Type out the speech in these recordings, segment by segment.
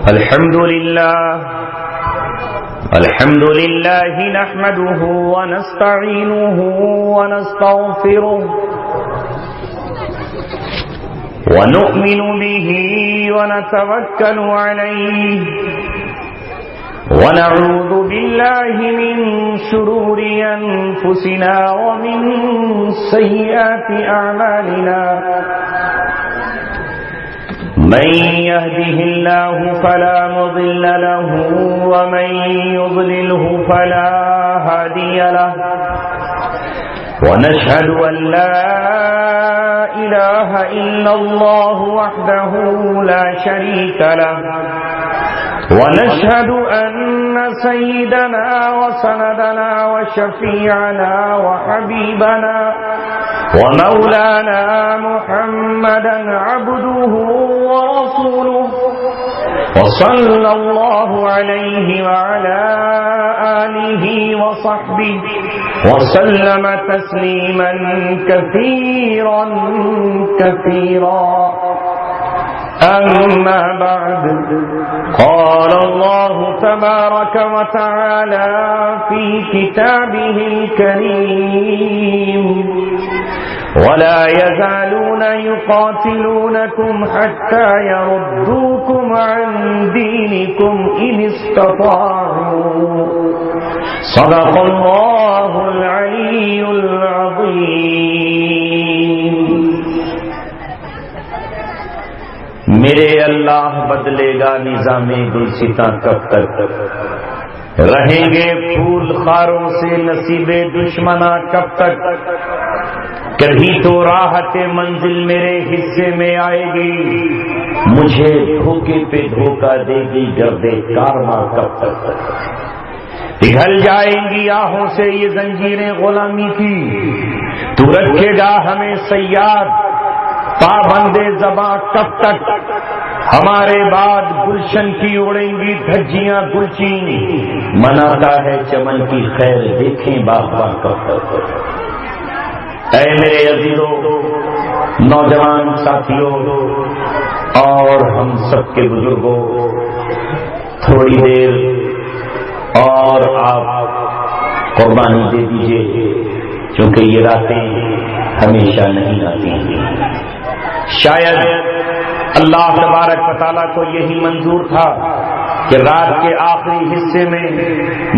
الحمد لله نحمده ونستعينه ونستغفره ونؤمن به ونتوكل عليه ونعوذ بالله من شرور أنفسنا ومن سيئات أعمالنا من يهده الله فلا مضل له ومن يضلله فلا هادي له ونشهد أن لا إله إلا الله وحده لا شريك له ونشهد أن سيدنا وسندنا وشفيعنا وحبيبنا ومولانا محمدا عبده ورسوله وصلى الله عليه وعلى آله وصحبه وسلم تسليما كثيرا كثيرا. أما بعد قال الله تبارك وتعالى في كتابه الكريم ولا يزالون يقاتلونكم حتى يردوكم عن دينكم إن استطاعوا. صدق الله العلي العظيم. میرے اللہ بدلے گا نظام گلستاں کب تک، رہیں گے پھول خاروں سے نصیب دشمنا کب تک، کبھی تو راحت منزل میرے حصے میں آئے گی، مجھے دھوکے پہ دھوکہ دے گی گرد کارواں کب تک، پگھل جائیں گی آہوں سے یہ زنجیریں غلامی کی، تو رکھے گا ہمیں صیاد پابندے زباں کب تک، ہمارے بعد گلشن کی اڑیں گی دھجیاں گلچی، مناتا ہے چمن کی خیر دیکھیں باغباں کب تک. اے میرے عزیزوں، نوجوان ساتھیوں اور ہم سب کے بزرگوں، تھوڑی دیر اور آپ قربانی دے دیجئے، کیونکہ یہ راتیں ہمیشہ نہیں آتی. شاید اللہ تبارک و تعالیٰ کو یہی منظور تھا کہ رات کے آخری حصے میں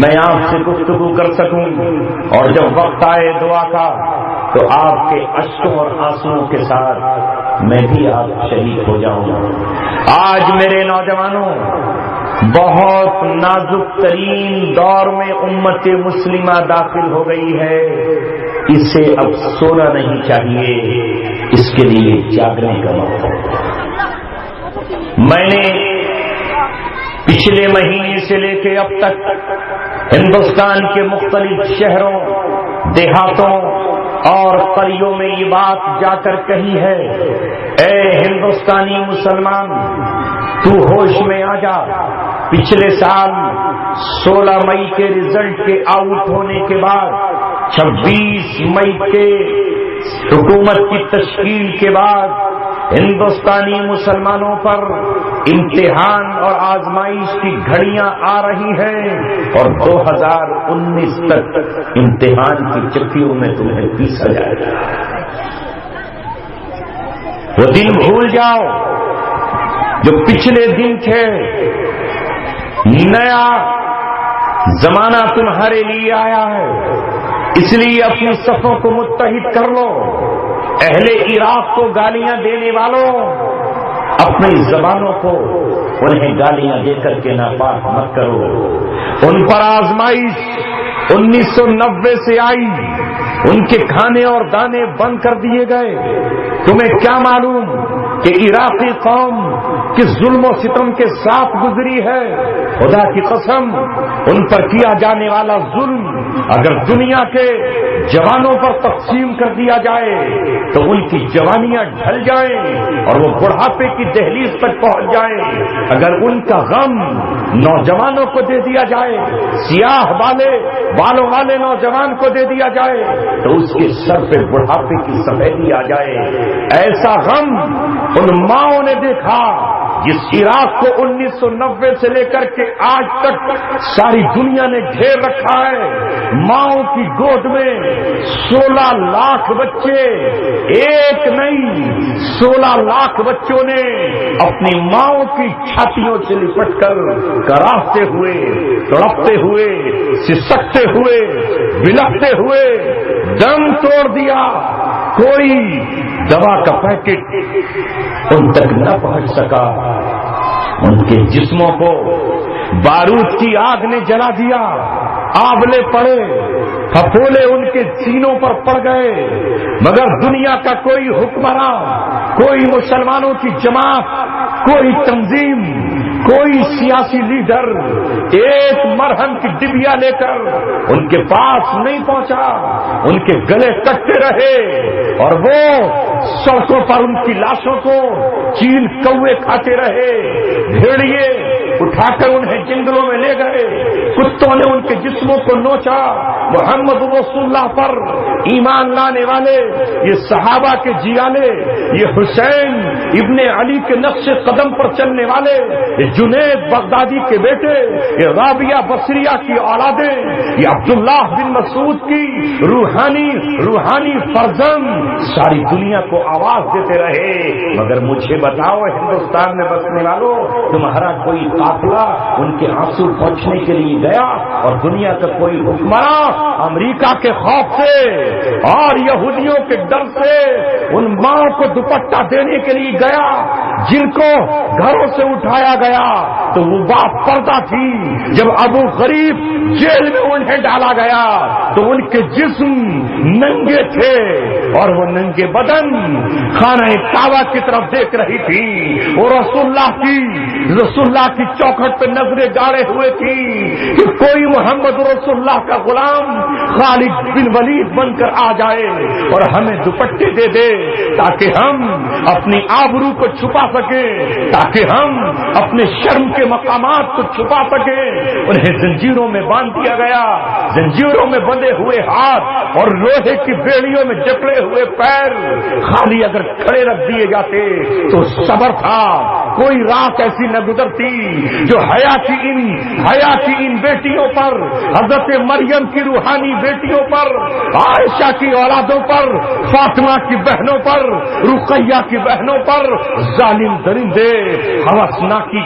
میں آپ سے گفتگو کر سکوں، اور جب وقت آئے دعا کا تو آپ کے اشکوں اور آنسوؤں کے ساتھ میں بھی آپ شریک ہو جاؤں. آج میرے نوجوانوں، بہت نازک ترین دور میں امت مسلمہ داخل ہو گئی ہے. اسے اب سونا نہیں چاہیے، اس کے لیے جاگنے کا وقت ہے. میں نے پچھلے مہینے سے لے کے اب تک ہندوستان کے مختلف شہروں، دیہاتوں اور قریوں میں یہ بات جا کر کہی ہے، اے ہندوستانی مسلمان، تو ہوش میں آ جا. پچھلے سال 16 مئی کے رزلٹ کے آؤٹ ہونے کے بعد 26 مئی کے حکومت کی تشکیل کے بعد ہندوستانی مسلمانوں پر امتحان اور آزمائش کی گھڑیاں آ رہی ہیں، اور 2019 تک امتحان کی چکیوں میں تمہیں پیسا جائے گا. وہ دن بھول جاؤ جو پچھلے دن تھے. نیا زمانہ تمہارے لیے آیا ہے، اس لیے اپنی صفوں کو متحد کر لو. اہل عراق کو گالیاں دینے والوں، اپنی زبانوں کو انہیں گالیاں دے کر کے ناپاک مت کرو. ان پر آزمائش 1990 سے آئی، ان کے کھانے اور دانے بند کر دیے گئے. تمہیں کیا معلوم کہ عراقی قوم کس ظلم و ستم کے ساتھ گزری ہے؟ خدا کی قسم، ان پر کیا جانے والا ظلم اگر دنیا کے جوانوں پر تقسیم کر دیا جائے تو ان کی جوانیاں ڈھل جائیں اور وہ بڑھاپے کی دہلیز تک پہنچ جائیں. اگر ان کا غم نوجوانوں کو دے دیا جائے، سیاہ بالوں والے نوجوان کو دے دیا جائے، تو اس کے سر پہ بڑھاپے کی سفیدی آ جائے. ایسا غم ان ماؤں نے دیکھا جس عراق کو 1990 سے لے کر کے آج تک ساری دنیا نے گھیر رکھا ہے، ماؤں کی گود میں 16 لاکھ بچے، ایک نہیں 16 لاکھ بچوں نے اپنی ماؤں کی چھاتیوں سے لپٹ کر کراہتے ہوئے، تڑپتے ہوئے، سسکتے ہوئے، بلکتے ہوئے دم توڑ دیا۔ کوئی دوا کا پیکٹ ان تک نہ پہنچ سکا، ان کے جسموں کو بارود کی آگ نے جلا دیا، آبلے پڑے، پھپھولے ان کے سینوں پر پڑ گئے، مگر دنیا کا کوئی حکمراں، کوئی مسلمانوں کی جماعت، کوئی تنظیم، کوئی سیاسی لیڈر ایک مرہم کی ڈبیا لے کر ان کے پاس نہیں پہنچا، ان کے گلے کٹتے رہے اور وہ سڑکوں پر ان کی لاشوں کو چیل کوے کھاتے رہے، بھیڑیے اٹھا کر انہیں جنگلوں میں لے گئے، کتوں نے ان کے جسموں کو نوچا۔ محمد رسول اللہ پر ایمان لانے والے یہ صحابہ کے جیالے، یہ حسین ابن علی کے نقش قدم پر چلنے والے، یہ جنید بغدادی کے بیٹے، یہ رابعہ بصریہ کی اولادیں، یہ عبداللہ بن مسعود کی روحانی فرزند ساری دنیا کو آواز دیتے رہے۔ مگر مجھے بتاؤ ہندوستان میں بسنے والوں، تمہارا کوئی قافلہ ان کے آنسو پہنچنے کے لیے گیا اور دنیا کا کوئی حکمراں امریکہ کے خوف سے اور یہودیوں کے ڈر سے ان ماں کو دوپٹہ دینے کے لیے گیا جن کو گھروں سے اٹھایا گیا تو وہ بات پردہ تھی؟ جب ابو غریب جیل میں انہیں ڈالا گیا تو ان کے جسم ننگے تھے اور وہ ننگے بدن خانہ کعبہ کی طرف دیکھ رہی تھی، وہ رسول اللہ کی چوکھٹ پہ نظریں گاڑے ہوئے تھی کہ کوئی محمد رسول اللہ کا غلام خالد بن ولید بن کر آ جائے اور ہمیں دوپٹے دے دے تاکہ ہم اپنی آبرو کو چھپا سکیں، تاکہ ہم اپنے شرم کے مقامات کو چھپا سکیں۔ انہیں زنجیروں میں باندھ دیا گیا، زنجیروں میں بندھے ہوئے ہاتھ اور لوہے کی بیڑیوں میں جکڑے ہوئے پیر، خالی اگر کھڑے رکھ دیے جاتے تو صبر تھا۔ کوئی رات ایسی نہ گزرتی جو حیا کی ان بیٹیوں پر، حضرت مریم کی روحانی بیٹیوں پر، عائشہ کی اولادوں پر، فاطمہ کی بہنوں پر، رقیہ کی بہنوں پر ظالم درندے ہوسناکی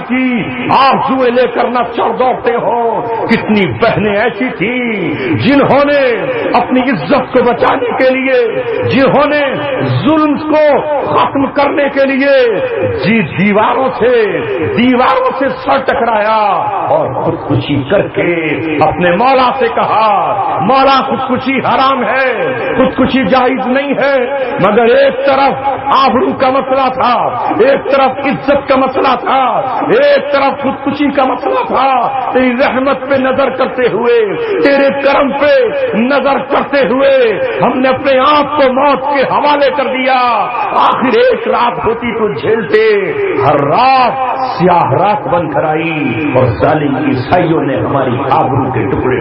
کی آرزویں لے کر نہ چڑھ دوڑتے ہو۔ کتنی بہنیں ایسی تھیں جنہوں نے اپنی عزت کو بچانے کے لیے، جنہوں نے ظلم کو ختم کرنے کے لیے دیواروں سے سر ٹکرایا اور خودکشی کر کے اپنے مولا سے کہا، مولا خودکشی حرام ہے، خودکشی جائز نہیں ہے، مگر ایک طرف آبرو کا مسئلہ تھا، ایک طرف عزت کا مسئلہ تھا، ایک طرف خودکشی کا مسئلہ تھا۔ تیری رحمت پہ نظر کرتے ہوئے، تیرے کرم پہ نظر کرتے ہوئے ہم نے اپنے آپ کو موت کے حوالے کر دیا۔ آخر ایک رات ہوتی تو جھیلتے، ہر رات سیاہ رات بن کر آئی اور ظالم عیسائیوں نے ہماری آبرو کے ٹکڑے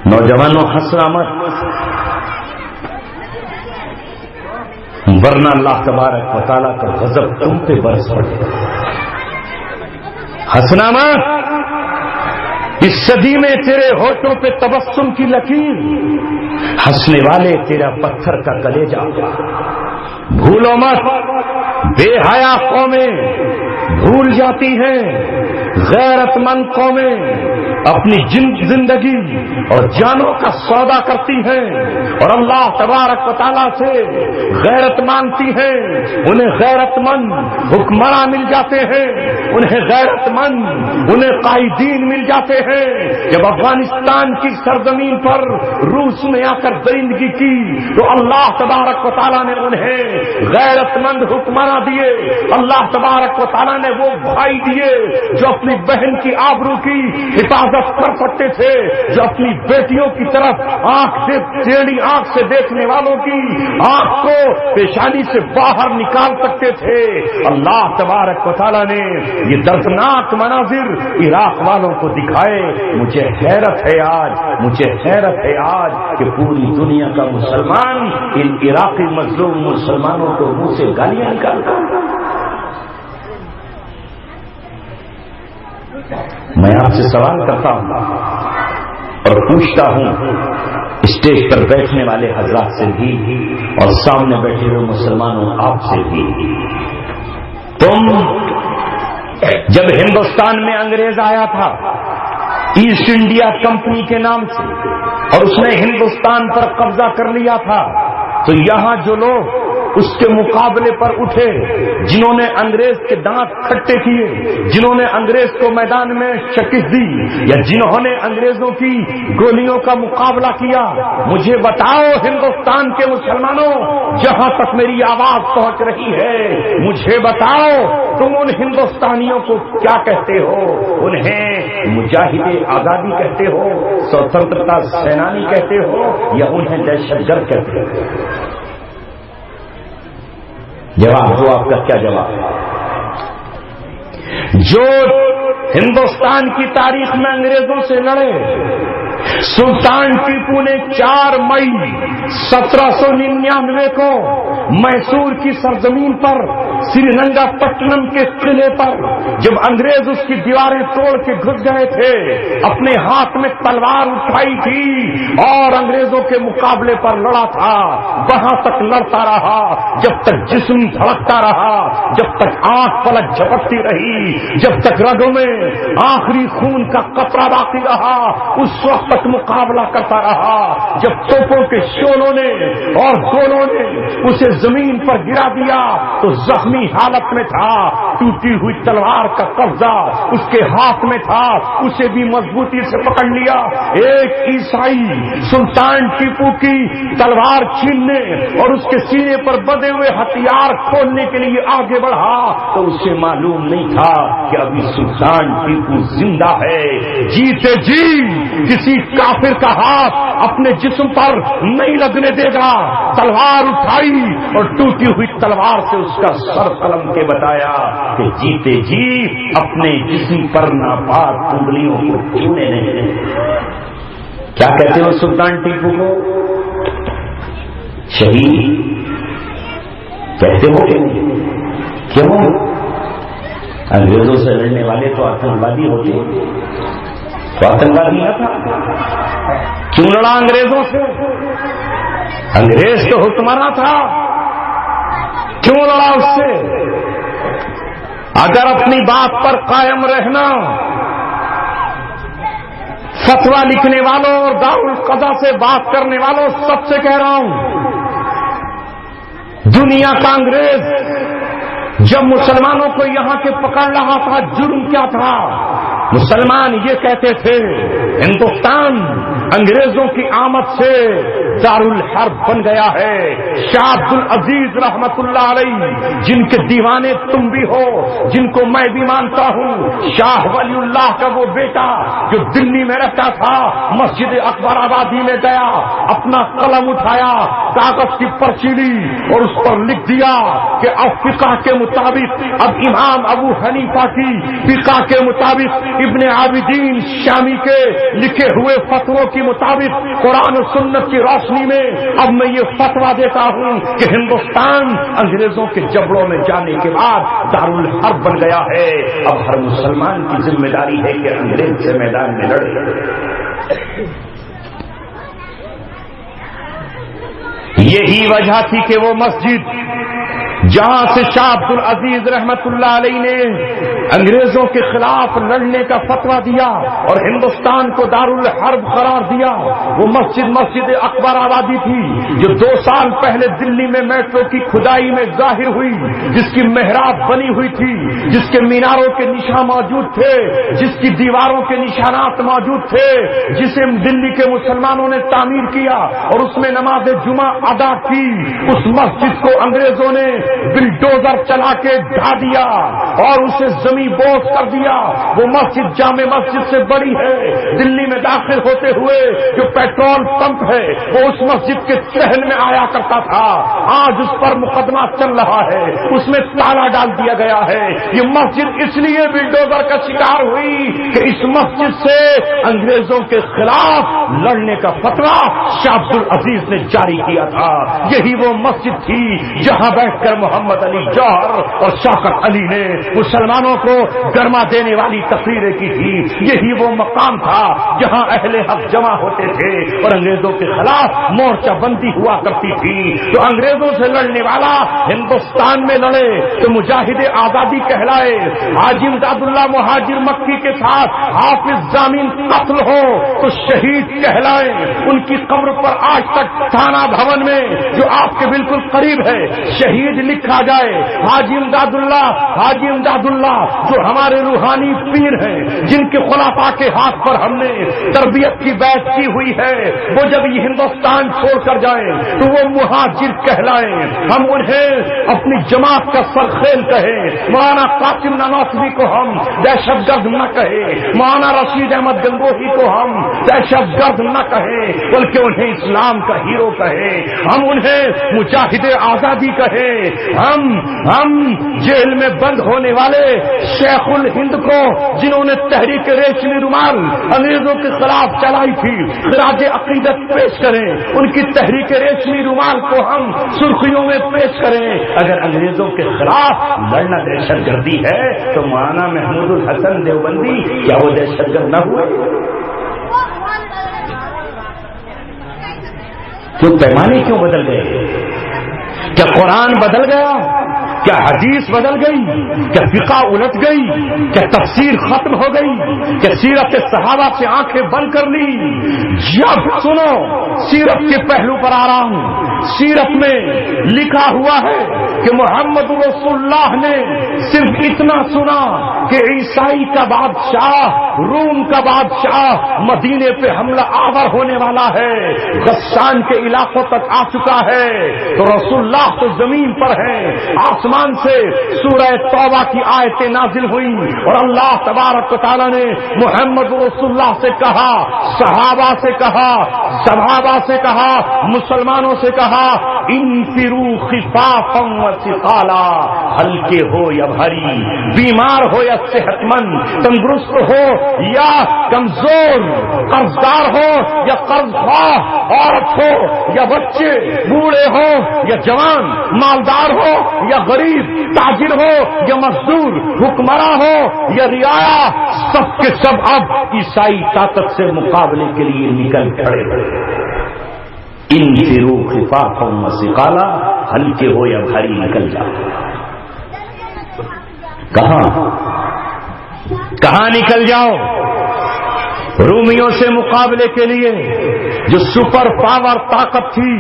نوجوانوں ہنسنا مت، ورنہ اللہ تبارک و تعالیٰ کا غضب تم پہ برس پڑے۔ ہنسنا مت، اس صدی میں تیرے ہونٹوں پہ تبسم کی لکیر، ہنسنے والے تیرا پتھر کا کلیجہ۔ بھولو مت، بے حیا قومیں بھول جاتی ہیں، غیرت مند قومیں اپنی زندگی اور جانوں کا سودا کرتی ہیں اور اللہ تبارک و تعالیٰ سے غیرت مانگتی ہیں۔ انہیں غیرت مند حکمراں مل جاتے ہیں، انہیں غیرت مند، انہیں قائدین مل جاتے ہیں۔ جب افغانستان کی سرزمین پر روس نے آ کر درندگی کی تو اللہ تبارک و تعالیٰ نے انہیں غیرت مند حکمراں دیے، اللہ تبارک و تعالیٰ تعالیٰ نے وہ بھائی دیے جو اپنی بہن کی آبرو کی حفاظت کر سکتے تھے، جو اپنی بیٹیوں کی طرف ٹیڑھی آنکھ سے دیکھنے والوں کی آنکھ کو پیشانی سے باہر نکال سکتے تھے۔ اللہ تبارک و تعالیٰ نے یہ دردناک مناظر عراق والوں کو دکھائے۔ مجھے حیرت ہے آج کہ پوری دنیا کا مسلمان ان عراقی مظلوم مسلمانوں کو منہ سے گالیاں نکالتا ہے۔ میں آپ سے سوال کرتا ہوں اور پوچھتا ہوں، اسٹیج پر بیٹھنے والے حضرات سے بھی اور سامنے بیٹھے ہوئے مسلمانوں آپ سے بھی، تم جب ہندوستان میں انگریز آیا تھا ایسٹ انڈیا کمپنی کے نام سے اور اس نے ہندوستان پر قبضہ کر لیا تھا، تو یہاں جو لوگ اس کے مقابلے پر اٹھے، جنہوں نے انگریز کے دانت کھٹے کیے، جنہوں نے انگریز کو میدان میں شکست دی، یا جنہوں نے انگریزوں کی گولیوں کا مقابلہ کیا، مجھے بتاؤ ہندوستان کے مسلمانوں، جہاں تک میری آواز پہنچ رہی ہے، مجھے بتاؤ تم ان ہندوستانیوں کو کیا کہتے ہو؟ انہیں مجاہد آزادی کہتے ہو، سوتنترتا سینانی کہتے ہو، یا انہیں دہشت گرد کہتے ہو؟ جواب دو، آپ کا کیا جواب ہے؟ جو ہندوستان کی تاریخ میں انگریزوں سے لڑے، سلطان ٹیپو نے 4 مئی 1799 کو میسور کی سرزمین پر سری رنگا پٹنم کے قلعے پر جب انگریز اس کی دیواریں توڑ کے گھس گئے تھے، اپنے ہاتھ میں تلوار اٹھائی تھی اور انگریزوں کے مقابلے پر لڑا تھا۔ وہاں تک لڑتا رہا جب تک جسم دھڑکتا رہا، جب تک آنکھ پلک جھپکتی رہی، جب تک رگوں میں آخری خون کا قطرہ باقی رہا، اس وقت تک مقابلہ کرتا رہا۔ جب توپوں کے شولوں نے اور گولوں نے اسے زمین پر گرا دیا تو زخمی حالت میں تھا، ٹوٹی ہوئی تلوار کا قبضہ اس کے ہاتھ میں تھا، اسے بھی مضبوطی سے پکڑ لیا۔ ایک عیسائی سلطان ٹیپو کی تلوار چھیننے اور اس کے سینے پر بندھے ہوئے ہتھیار کھولنے کے لیے آگے بڑھا تو اسے معلوم نہیں تھا کہ ابھی سلطان ٹیپو زندہ ہے۔ جیتے جی کسی کافر کا ہاتھ اپنے جسم پر نہیں لگنے دے گا۔ تلوار اٹھائی اور ٹوٹی ہوئی تلوار سے اس کا سر قلم کے بتایا کہ جیتے جی اپنے جسم پر ناپاک انگلیوں کو چھونے نہیں دیں۔ کیا کہتے ہو سلطان ٹیپو کو؟ شہید کہتے ہو کہ نہیں؟ کیوں؟ انگریزوں سے لڑنے والے تو آتنکوادی ہوتے، تو آتنکوادی نہ تھا؟ کیوں لڑا انگریزوں سے؟ انگریز تو حکمراں تھا، کیوں لڑا اس سے؟ اگر اپنی بات پر قائم رہنا، فتویٰ لکھنے والوں اور دارالقضا سے بات کرنے والوں سب سے کہہ رہا ہوں، دنیا کا انگریز جب مسلمانوں کو یہاں کے پکڑ رہا تھا، جرم کیا تھا؟ مسلمان یہ کہتے تھے ہندوستان انگریزوں کی آمد سے دارالحرب بن گیا ہے۔ شاہ عبد العزیز رحمت اللہ علیہ، جن کے دیوانے تم بھی ہو، جن کو میں بھی مانتا ہوں، شاہ ولی اللہ کا وہ بیٹا جو دلی میں رہتا تھا، مسجد اکبر آبادی میں گیا، اپنا قلم اٹھایا، کاغذ کی پرچی لی اور اس پر لکھ دیا کہ اب فقہ کے مطابق، اب امام ابو حنیفہ کی فقہ کے مطابق، ابن عابدین شامی کے لکھے ہوئے فتووں کے مطابق، قرآن و سنت کی روشنی میں اب میں یہ فتویٰ دیتا ہوں کہ ہندوستان انگریزوں کے جبڑوں میں جانے کے بعد دارالحرب بن گیا ہے۔ اب ہر مسلمان کی ذمہ داری ہے کہ انگریز سے میدان میں لڑے۔ یہی وجہ تھی کہ وہ مسجد جہاں سے شاہ عبد العزیز رحمت اللہ علیہ نے انگریزوں کے خلاف لڑنے کا فتویٰ دیا اور ہندوستان کو دارالحرب قرار دیا، وہ مسجد اکبر آبادی تھی جو 2 سال پہلے دلی میں میٹرو کی کھدائی میں ظاہر ہوئی، جس کی محراب بنی ہوئی تھی، جس کے میناروں کے نشان موجود تھے، جس کی دیواروں کے نشانات موجود تھے، جسے دلی کے مسلمانوں نے تعمیر کیا اور اس میں نماز جمعہ ادا کی۔ اس مسجد کو انگریزوں نے بلڈوزر چلا کے ڈھا دیا اور اسے زمین بوس کر دیا. وہ مسجد جامع مسجد سے بڑی ہے. دلی میں داخل ہوتے ہوئے جو پیٹرول پمپ ہے وہ اس مسجد کے صحن میں آیا کرتا تھا. آج اس پر مقدمہ چل رہا ہے, اس میں تالا ڈال دیا گیا ہے. یہ مسجد اس لیے بلڈوزر کا شکار ہوئی کہ اس مسجد سے انگریزوں کے خلاف لڑنے کا فتویٰ شاہ عبد العزیز نے جاری کیا تھا. یہی وہ مسجد تھی جہاں بیٹھ کر محمد علی جوہر اور شوکت علی نے مسلمانوں کو گرما دینے والی تقریریں کی تھی. یہی وہ مقام تھا جہاں اہل حق جمع ہوتے تھے اور انگریزوں کے خلاف مورچہ بندی ہوا کرتی تھی. تو انگریزوں سے لڑنے والا ہندوستان میں لڑے تو مجاہد آزادی کہلائے. حاجی امداد اللہ مہاجر مکی کے ساتھ حافظ ضامن قتل ہو تو شہید کہلائے. ان کی قبر پر آج تک تھانہ بھون میں جو آپ کے بالکل قریب ہے شہید لکھا جائے. حاجی امداد اللہ جو ہمارے روحانی پیر ہیں, جن کے خلفاء کے ہاتھ پر ہم نے تربیت کی بیعت کی ہوئی ہے, وہ جب یہ ہندوستان چھوڑ کر جائیں تو وہ مہاجر کہلائیں. ہم انہیں اپنی جماعت کا سرخیل کہیں. مولانا قاسم نانوتوی کو ہم دہشت گرد نہ کہیں, مولانا رشید احمد گنگوہی کو ہم دہشت گرد نہ کہیں, بلکہ انہیں اسلام کا ہیرو کہیں. ہم انہیں مجاہد آزادی کہیں. ہم جیل میں بند ہونے والے شیخ الہند کو, جنہوں نے تحریک ریشمی رومال انگریزوں کے خلاف چلائی تھی, خراج عقیدت پیش کریں. ان کی تحریک ریشمی رومال کو ہم سرخیوں میں پیش کریں. اگر انگریزوں کے خلاف لڑنا دہشت گردی ہے تو مولانا محمود الحسن دیوبندی کیا وہ دہشت گرد نہ ہوئے؟ کیوں پیمانے کیوں بدل گئے؟ کیا قرآن بدل گیا؟ کیا حدیث بدل گئی؟ کیا فقہ الٹ گئی؟ کیا تفسیر ختم ہو گئی؟ کیا سیرت صحابہ سے آنکھیں بند کر لی؟ جب سنو, سیرت کے پہلو پر آ رہا ہوں. سیرت میں لکھا ہوا ہے کہ محمد رسول اللہ نے صرف اتنا سنا کہ عیسائی کا بادشاہ, روم کا بادشاہ مدینے پہ حملہ آور ہونے والا ہے, غسان کے علاقوں تک آ چکا ہے. تو رسول اللہ تو زمین پر ہیں. آسمان سے سورہ توبہ کی آیتیں نازل ہوئی اور اللہ تبارک و تعالی نے محمد رسول اللہ سے کہا, صحابہ سے کہا, مسلمانوں سے کہا, انفروا خفافا وثقالا, ہلکے ہو یا بھاری, بیمار ہو یا صحت مند, تندرست ہو یا کمزور, قرضدار ہو یا قرض خواہ, عورت ہو یا بچے, بوڑھے ہو یا جوان, مالدار ہو یا غریب, تاجر ہو یا مزدور, حکمراں ہو یا رعایا, سب کے سب اب عیسائی طاقت سے مقابلے کے لیے نکل کھڑے. انفروا خفافا وثقالا, ہلکے ہو یا بھاری نکل جاؤ. کہاں نکل جاؤ؟ رومیوں سے مقابلے کے لیے جو سپر پاور طاقت تھی,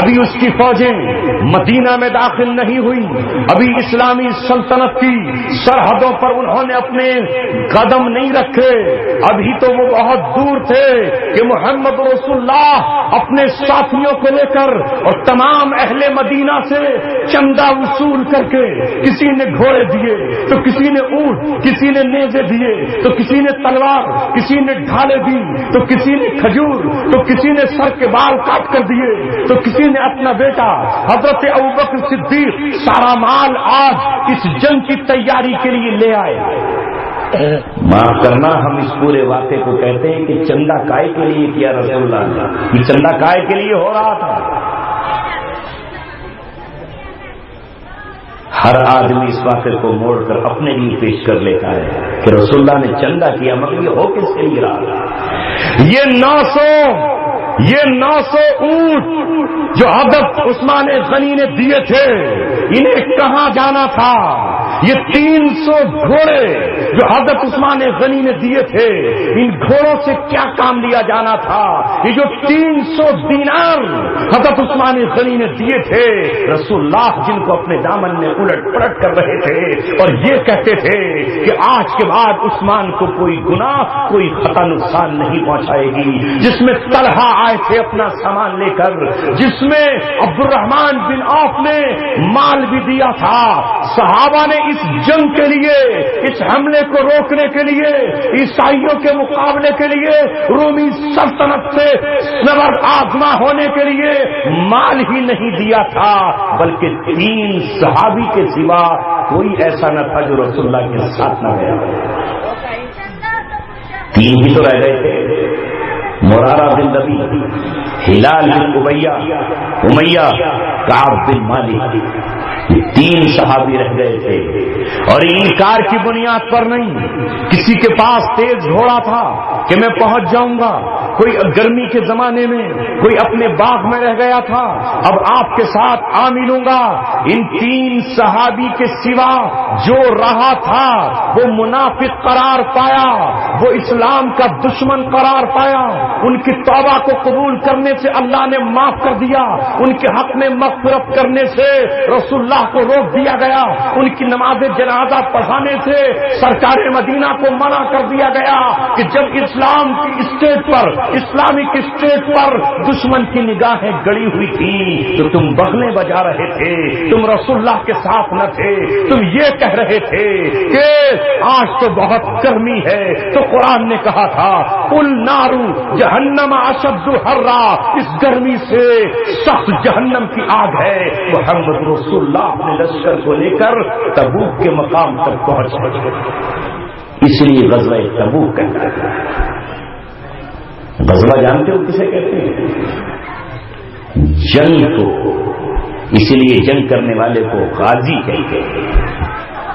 ابھی اس کی فوجیں مدینہ میں داخل نہیں ہوئی. ابھی اسلامی سلطنت کی سرحدوں پر انہوں نے اپنے قدم نہیں رکھے. ابھی تو وہ بہت دور تھے کہ محمد رسول اللہ اپنے ساتھیوں کو لے کر اور تمام اہل مدینہ سے چندہ وصول کر کے, کسی نے گھوڑے دیے تو کسی نے اونٹ, کسی نے نیزے دیے تو کسی نے تلوار, کسی نے ڈھالے دی تو کسی نے کھجور, تو کسی نے سر کے بال کاٹ کر دیے, تو کسی نے اپنا بیٹا حضرت ابوبکر صدیق. سارا مال آج اس جنگ کی تیاری کے لیے لے آئے. معاف کرنا, ہم اس پورے واقعے کو کہتے ہیں کہ چندہ کائے کے لیے کیا رسول اللہ نے, یہ چندہ کائے کے لیے ہو رہا تھا. ہر آدمی اس واقعے کو موڑ کر اپنے لیے پیش کر لیتا ہے کہ رسول اللہ نے چندہ کیا, مگر یہ ہو کس کے لیے رہا؟ یہ 900 اونٹ جو حضرت عثمان غنی نے دیے تھے, انہیں کہاں جانا تھا؟ یہ 300 گھوڑے جو حضرت عثمان غنی نے دیے تھے, ان گھوڑوں سے کیا کام لیا جانا تھا؟ یہ جو 300 دینار حضرت عثمان غنی نے دیے تھے, رسول اللہ جن کو اپنے دامن میں الٹ پلٹ کر رہے تھے اور یہ کہتے تھے کہ آج کے بعد عثمان کو کوئی گناہ, کوئی خطا نقصان نہیں پہنچائے گی. جس میں طلحہ آئے تھے اپنا سامان لے کر, جس میں عبد الرحمن بن عوف نے مال بھی دیا تھا. صحابہ نے اس جنگ کے لیے، اس حملے کو روکنے کے لیے، عیسائیوں کے مقابلے کے لیے، رومی سلطنت سے نبرد آزما ہونے کے لیے مال ہی نہیں دیا تھا، بلکہ 3 صحابی کے سوا کوئی ایسا نہ تھا جو رسول اللہ کے ساتھ نہ گیا۔ 3 ہی تو رہ گئے تھے، مرارہ بن ربی، ہلال بن امیہ، کعب بن مالک، یہ 3 صحابی رہ گئے تھے، اور انکار کی بنیاد پر نہیں۔ کسی کے پاس تیز گھوڑا تھا کہ میں پہنچ جاؤں گا، کوئی گرمی کے زمانے میں کوئی اپنے باغ میں رہ گیا تھا، اب آپ کے ساتھ آ ملوں گا۔ ان 3 صحابی کے سوا جو رہا تھا وہ منافق قرار پایا، وہ اسلام کا دشمن قرار پایا۔ ان کی توبہ کو قبول کرنے سے اللہ نے معاف کر دیا، ان کے حق میں مغفرت کرنے سے رسول اللہ کو روک دیا گیا، ان کی نماز جنازہ پڑھانے سے سرکار مدینہ کو منع کر دیا گیا کہ جب اسلام کی اسٹیٹ پر، اسلامک اسٹیٹ پر دشمن کی نگاہیں گڑی ہوئی تھی تو تم بغلیں بجا رہے تھے، تم رسول اللہ کے ساتھ نہ تھے، تم یہ کہہ رہے تھے کہ آج تو بہت گرمی ہے، تو قرآن نے کہا تھا قل نار جہنم اشد حرا، اس گرمی سے سخت جہنم کی آگ ہے۔ محمد رسول اللہ اپنے لشکر کو لے کر تبوک کے مقام تک پہنچ گئے، اس لیے غزوہ تبوک کہتا ہے۔ غزوہ جانتے ہو کسے کہتے ہیں؟ جنگ کو، اسی لیے جنگ کرنے والے کو غازی کہتے ہیں۔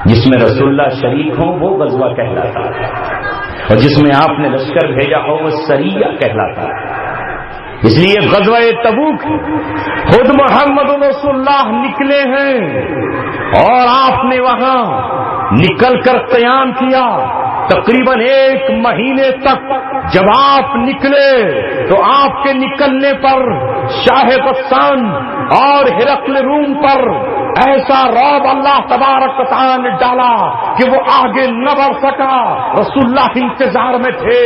جس میں رسول اللہ شریک ہوں وہ غزوہ کہلاتا ہے، اور جس میں آپ نے لشکر بھیجا ہو وہ سریہ کہلاتا ہے۔ اس لیے غزوہ تبوک خود محمد رسول اللہ نکلے ہیں، اور آپ نے وہاں نکل کر قیام کیا تقریباً 1 مہینے تک۔ جب آپ نکلے تو آپ کے نکلنے پر شاہ غسان اور ہرقل روم پر ایسا رعب اللہ تبارک و تعالی نے ڈالا کہ وہ آگے نہ بڑھ سکا۔ رسول اللہ انتظار میں تھے،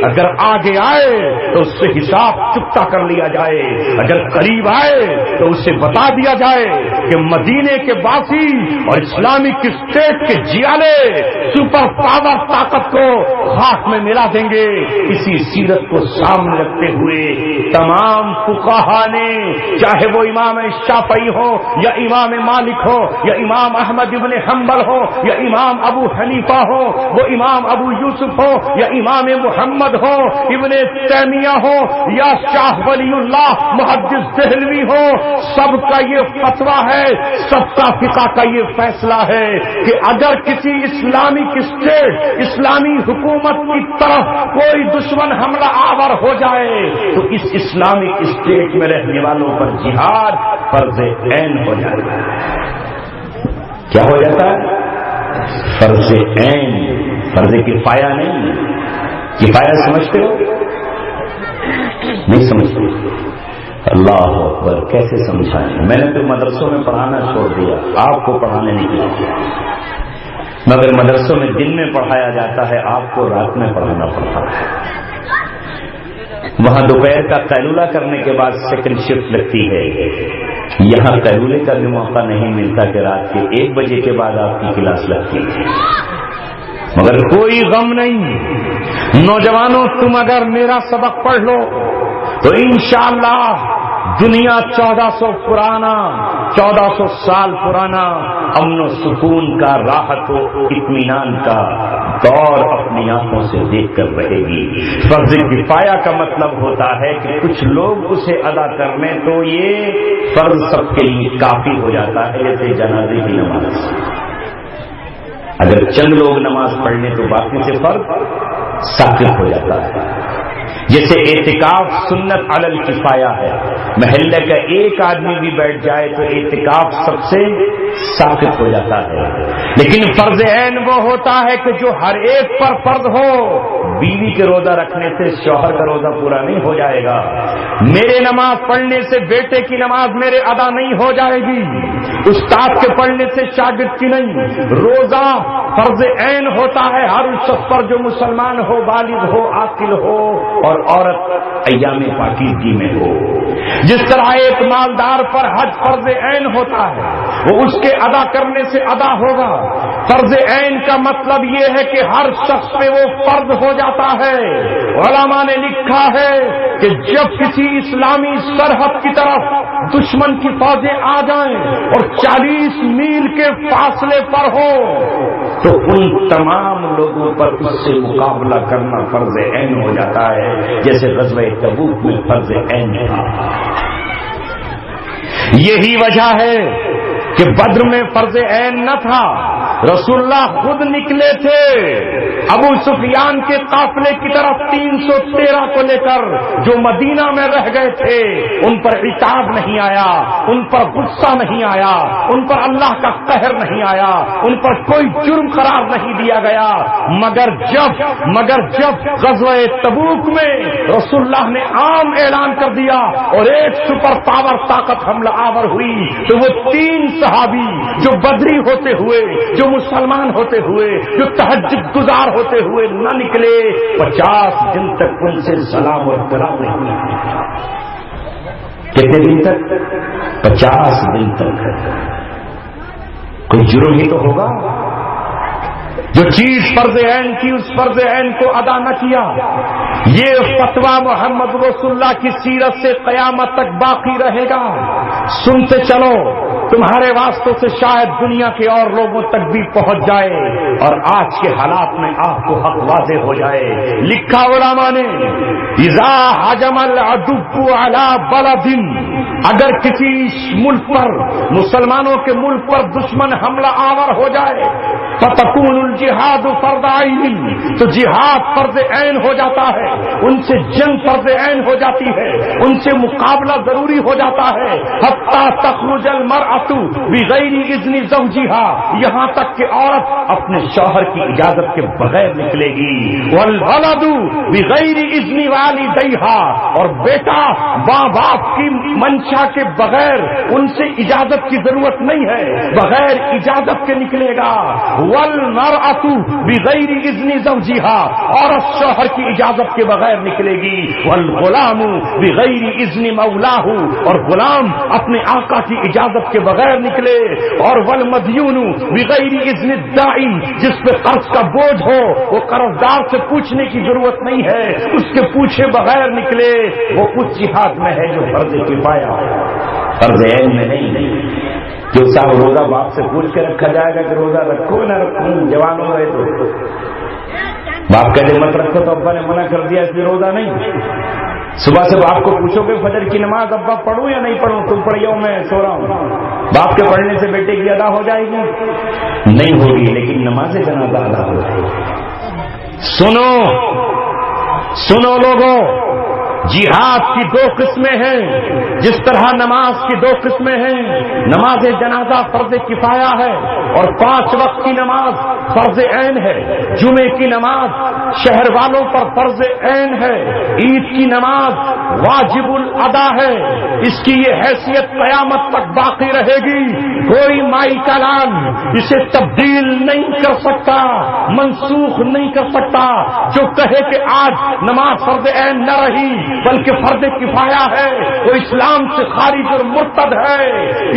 اگر آگے آئے تو اس سے حساب چکتا کر لیا جائے، اگر قریب آئے تو اسے بتا دیا جائے کہ مدینے کے باسی اور اسلامک اسٹیٹ کے جیالے سپر پاور طاقت کو خاک میں ملا دیں گے۔ اسی سیرت کو سامنے رکھتے ہوئے تمام فقہا نے، چاہے وہ امام شافعی ہو یا امام مالک ہو یا امام احمد ابن حنبل ہو یا امام ابو حنیفہ ہو، وہ امام ابو یوسف ہو یا امام محمد ہو، ابن تیمیہ ہو یا شاہ ولی اللہ محدث دہلوی ہو، سب کا یہ فتویٰ ہے، سب کا فقہ کا یہ فیصلہ ہے کہ اگر کسی اسلامک اسٹیٹ، اسلامی حکومت کی طرف کوئی دشمن حملہ آور ہو جائے تو اس اسلامک اسٹیٹ میں رہنے والوں پر جہاد فرض عین ہو جاتا ہے۔ کیا ہو جاتا ہے؟ فرض عین، فرض کفایہ نہیں۔ کفایہ سمجھتے ہو؟ نہیں سمجھتے؟ اللہ اکبر، کیسے سمجھائیں؟ میں نے تو مدرسوں میں پڑھانا چھوڑ دیا، آپ کو پڑھانے نہیں کیا، مگر مدرسوں میں دن میں پڑھایا جاتا ہے، آپ کو رات میں پڑھانا پڑتا ہے۔ وہاں دوپہر کا قیلولہ کرنے کے بعد سیکنڈ شفٹ لگتی ہے، یہاں قیلولے کا بھی موقع نہیں ملتا کہ رات کے 1 بجے کے بعد آپ کی کلاس لگتی ہے۔ مگر کوئی غم نہیں، نوجوانوں تم اگر میرا سبق پڑھ لو تو انشاءاللہ دنیا 1400 سال پرانا امن و سکون کا، راحت و اطمینان کا دور اپنی آنکھوں سے دیکھ کر رہے گی۔ فرض کفایہ کا مطلب ہوتا ہے کہ کچھ لوگ اسے ادا کر لیں تو یہ فرض سب کے لیے کافی ہو جاتا ہے، جیسے جنازے کی نماز۔ اگر چند لوگ نماز پڑھ لیں تو باقی سے فرض ساقط ہو جاتا ہے۔ جیسے اعتکاف سنت علی الکفایہ ہے، محلے کا ایک آدمی بھی بیٹھ جائے تو اعتکاف سب سے ساقط ہو جاتا ہے۔ لیکن فرض عین وہ ہوتا ہے کہ جو ہر ایک پر فرض ہو۔ بیوی کے روزہ رکھنے سے شوہر کا روزہ پورا نہیں ہو جائے گا، میرے نماز پڑھنے سے بیٹے کی نماز میرے ادا نہیں ہو جائے گی، استاد کے پڑھنے سے شاگرد کی نہیں۔ روزہ فرض عین ہوتا ہے ہر اس شخص پر جو مسلمان ہو، بالغ ہو، عاقل ہو اور عورت ایام پاکیزگی میں ہو۔ جس طرح ایک مالدار پر حج فرض عین ہوتا ہے، وہ اس کے ادا کرنے سے ادا ہوگا۔ فرض عین کا مطلب یہ ہے کہ ہر شخص پہ وہ فرض ہو جاتا ہے۔ علماء نے لکھا ہے کہ جب کسی اسلامی سرحد کی طرف دشمن کی فوجیں آ جائیں اور 40 میل کے فاصلے پر ہو تو ان تمام لوگوں پر اس سے مقابلہ کرنا فرض عین ہو جاتا ہے، جیسے غزوہ تبوک میں فرض عین تھا۔ یہی وجہ ہے کہ بدر میں فرض عین نہ تھا، رسول اللہ خود نکلے تھے ابو سفیان کے قافلے کی طرف 313 کو لے کر، جو مدینہ میں رہ گئے تھے ان پر عتاب نہیں آیا، ان پر غصہ نہیں آیا، ان پر اللہ کا قہر نہیں آیا، ان پر کوئی جرم قرار نہیں دیا گیا، مگر جب غزوہ تبوک میں رسول اللہ نے عام اعلان کر دیا اور ایک سپر پاور طاقت حملہ آور ہوئی تو وہ 3 صحابی جو بدری ہوتے ہوئے، جو مسلمان ہوتے ہوئے، جو تہجد گزار ہوتے ہوئے نہ نکلے، 50 دن تک ان سے سلام اور احترام نہیں ہوئی۔ کتنے دن تک؟ 50 دن تک۔ کوئی جرم ہی تو ہوگا، جو چیز فرض عین کی اس فرض عین کو ادا نہ کیا۔ یہ فتویٰ محمد رسول اللہ کی سیرت سے قیامت تک باقی رہے گا۔ سنتے چلو، تمہارے واسطوں سے شاید دنیا کے اور لوگوں تک بھی پہنچ جائے اور آج کے حالات میں آپ کو حق واضح ہو جائے۔ لکھا علماء نے، اذا ہجم العدو علی بلد، اگر کسی ملک پر، مسلمانوں کے ملک پر دشمن حملہ آور ہو جائے، فتکون الجہاد فرض عین، تو جہاد فرض عین ہو جاتا ہے، ان سے جنگ فرض عین ہو جاتی ہے، ان سے مقابلہ ضروری ہو جاتا ہے۔ حتی تخرج المرأة بغیر اذن زوجہا، یہاں تک کہ عورت اپنے شوہر کی اجازت کے بغیر نکلے گی۔ والولد بغیر اذن والدیہا، اور بیٹا ماں باپ کی منشا کے بغیر، ان سے اجازت کی ضرورت نہیں ہے، بغیر اجازت کے نکلے گا۔ والمرأة بغیر اذن زوجہا، عورت شوہر کی اجازت کے بغیر نکلے گی۔ والغلام بغیر اذن مولاہ، اور غلام اپنے آقا کی اجازت کے بغیر نکلے۔ اور والمدیون بغیر اذن الداعی، جس پہ قرض کا بوجھ ہو وہ قرضدار سے پوچھنے کی ضرورت نہیں ہے، اس کے پوچھے بغیر نکلے۔ وہ اس جہاد میں ہے جو فرض کفایہ ہے، فرض عین میں نہیں۔ جو صاحب روزہ باپ سے پوچھ کے رکھا جائے گا کہ روزہ رکھو نہ رکھوں، جوان ہو گئے تو باپ کہتے مت رکھو تو ابا نے منع کر دیا اس لیے روزہ نہیں۔ صبح سے باپ کو پوچھو گے فجر کی نماز ابا پڑھوں یا نہیں پڑھوں، تم پڑھ جاؤ میں سو رہا ہوں، باپ کے پڑھنے سے بیٹے کی ادا ہو جائے گی؟ نہیں ہوگی، لیکن نماز جنازہ ادا ہو جائے گی۔ سنو لوگوں، جہاد کی 2 قسمیں ہیں، جس طرح نماز کی 2 قسمیں ہیں۔ نماز جنازہ فرض کفایہ ہے اور 5 وقت کی نماز فرض عین ہے۔ جمعے کی نماز شہر والوں پر فرض عین ہے۔ عید کی نماز واجب الادا ہے، اس کی یہ حیثیت قیامت تک باقی رہے گی۔ کوئی مائی کلام اسے تبدیل نہیں کر سکتا، منسوخ نہیں کر سکتا۔ جو کہے کہ آج نماز فرض عین نہ رہی بلکہ فرض کفایہ ہے، وہ اسلام سے خارج اور مرتد ہے۔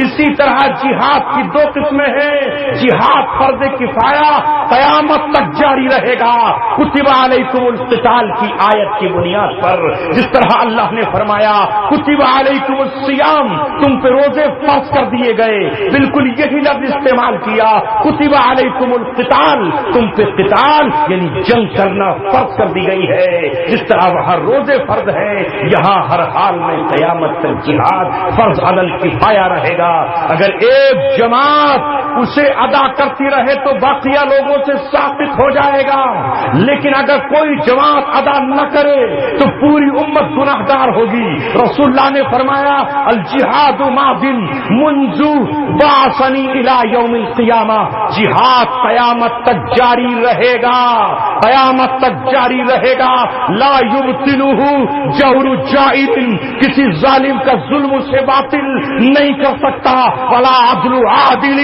اسی طرح جہاد کی 2 قسمیں ہیں۔ جہاد فرض کفایہ قیامت تک جاری رہے گا، کتب علیکم القتال کی آیت کی بنیاد پر، جس طرح اللہ نے فرمایا کتب علیکم الصیام، تم پہ روزے فرض کر دیے گئے، بالکل یہی لفظ استعمال کیا، کتب علیکم القتال، تم پہ قتال یعنی جنگ کرنا فرض کر دی گئی ہے۔ جس طرح وہاں روزے فرض ہے، یہاں ہر حال میں قیامت تک جہاد فرض علی الکفایہ رہے گا۔ اگر ایک جماعت اسے ادا کرتی رہے تو باقیہ لوگوں سے ثابت ہو جائے گا، لیکن اگر کوئی جماعت ادا نہ کرے تو پوری امت گناہ گار ہوگی۔ رسول اللہ نے فرمایا الجہاد ماض منذ بعثنی الی یوم القیامہ، جہاد قیامت تک جاری رہے گا، قیامت تک جاری رہے گا۔ لا یبطلہ جور جائر کسی ظالم کا ظلم اسے باطل نہیں کر سکتا، ولا عدل عادل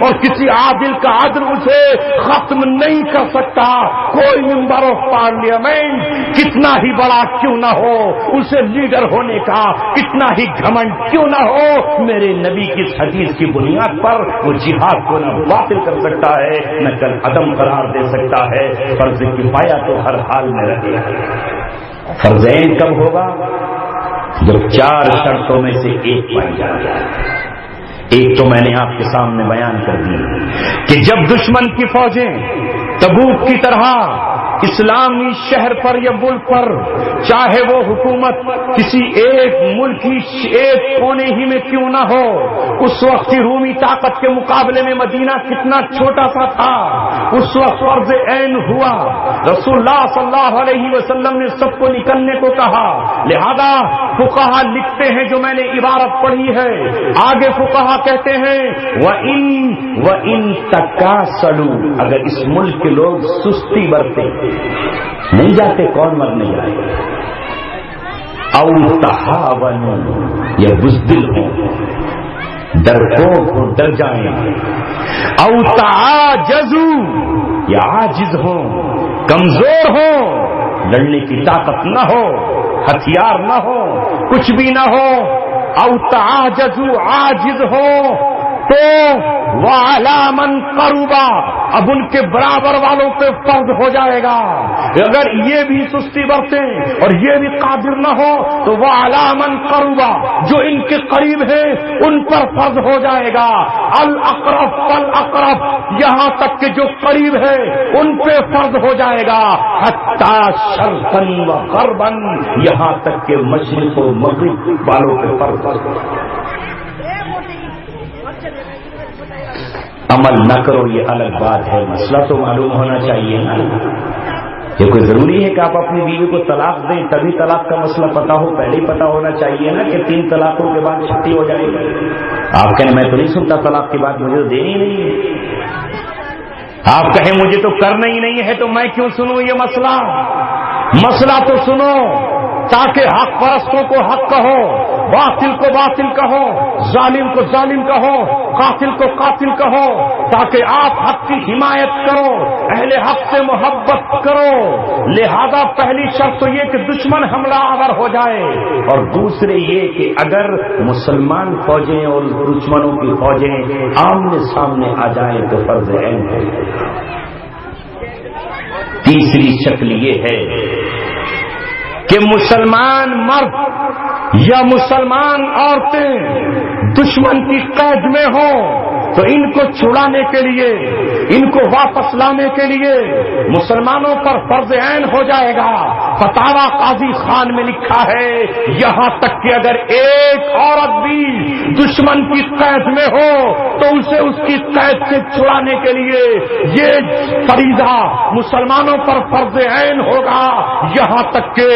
اور کسی عادل کا عدل اسے ختم نہیں کر سکتا۔ کوئی ممبر آف پارلیمنٹ کتنا ہی بڑا کیوں نہ ہو، اسے لیڈر ہونے کا کتنا ہی گھمنڈ کیوں نہ ہو، میرے نبی کی حدیث کی بنیاد پر وہ جہاد کو نہ باطل کر سکتا ہے نہ کل عدم قرار دے سکتا ہے۔ فرض کفایہ تو ہر حال میں رہے گا۔ فرض عین کب ہوگا؟ جب 4 شرطوں میں سے ایک پائی جائے۔ ایک تو میں نے آپ کے سامنے بیان کر دی کہ جب دشمن کی فوجیں تبوک کی طرح اسلامی شہر پر یا ملک پر، چاہے وہ حکومت کسی ایک ملک کی ایک کونے ہی میں کیوں نہ ہو، اس وقت کی رومی طاقت کے مقابلے میں مدینہ کتنا چھوٹا سا تھا، اس وقت فرض عین ہوا۔ رسول اللہ صلی اللہ علیہ وسلم نے سب کو نکلنے کو کہا، لہذا فقہا لکھتے ہیں جو میں نے عبارت پڑھی ہے، آگے فقہا کہتے ہیں وَإِن تَكَاسَلُوا، اگر اس ملک کے لوگ سستی برتے نہیں جاتے، کون مرنے جائے، او تہاونوا یا بزدل ہوں، ڈرپوک ہوں، ڈر جائیں، او تعاجزوا یا عاجز ہوں، کمزور ہوں، لڑنے کی طاقت نہ ہو، ہتھیار نہ ہو، کچھ بھی نہ ہو، او تعاجزوا عاجز ہو، تو وَعَلَىٰ مَنْ قَرُبَ، اب ان کے برابر والوں پہ فرض ہو جائے گا۔ اگر یہ بھی سستی برتیں اور یہ بھی قادر نہ ہو تو وَعَلَىٰ مَنْ قَرُبَ، جو ان کے قریب ہے ان پر فرض ہو جائے گا۔ الْأَقْرَبُ فَالْأَقْرَبُ، یہاں تک کہ جو قریب ہے ان پہ فرض ہو جائے گا۔ حَتَّىٰ شَرْقًا وَغَرْبًا، یہاں تک کہ مشرق و مغرب والوں پہ فرض ہو۔ عمل نہ کرو یہ الگ بات ہے، مسئلہ تو معلوم ہونا چاہیے نا۔ یہ کوئی ضروری ہے کہ آپ اپنی بیوی کو طلاق دیں تبھی طلاق کا مسئلہ پتا ہو؟ پہلے ہی پتا ہونا چاہیے نا کہ 3 طلاقوں کے بعد چھٹی ہو جائے گی۔ آپ کہیں میں تو نہیں سنتا طلاق کی بات، مجھے تو دینی نہیں ہے۔ آپ کہیں مجھے تو کرنا ہی نہیں ہے تو میں کیوں سنوں یہ مسئلہ تو سنو تاکہ حق پرستوں کو حق کہو، باطل کو باطل کہو، ظالم کو ظالم کہو، قاتل کو قاتل کہو، تاکہ آپ حق کی حمایت کرو، اہل حق سے محبت کرو۔ لہذا پہلی شرط تو یہ کہ دشمن حملہ آور ہو جائے، اور دوسرے یہ کہ اگر مسلمان فوجیں اور دشمنوں کی فوجیں آمنے سامنے آ جائیں تو فرض عین ہے۔ تیسری شکل یہ ہے کہ مسلمان مرد یا مسلمان عورتیں دشمن کی قید میں ہوں تو ان کو چھڑانے کے لیے، ان کو واپس لانے کے لیے مسلمانوں پر فرض عین ہو جائے گا۔ فتاوی قاضی خان میں لکھا ہے یہاں تک کہ اگر ایک عورت بھی دشمن کی قید میں ہو تو اسے اس کی قید سے چھڑانے کے لیے یہ فریضہ مسلمانوں پر فرض عین ہوگا، یہاں تک کہ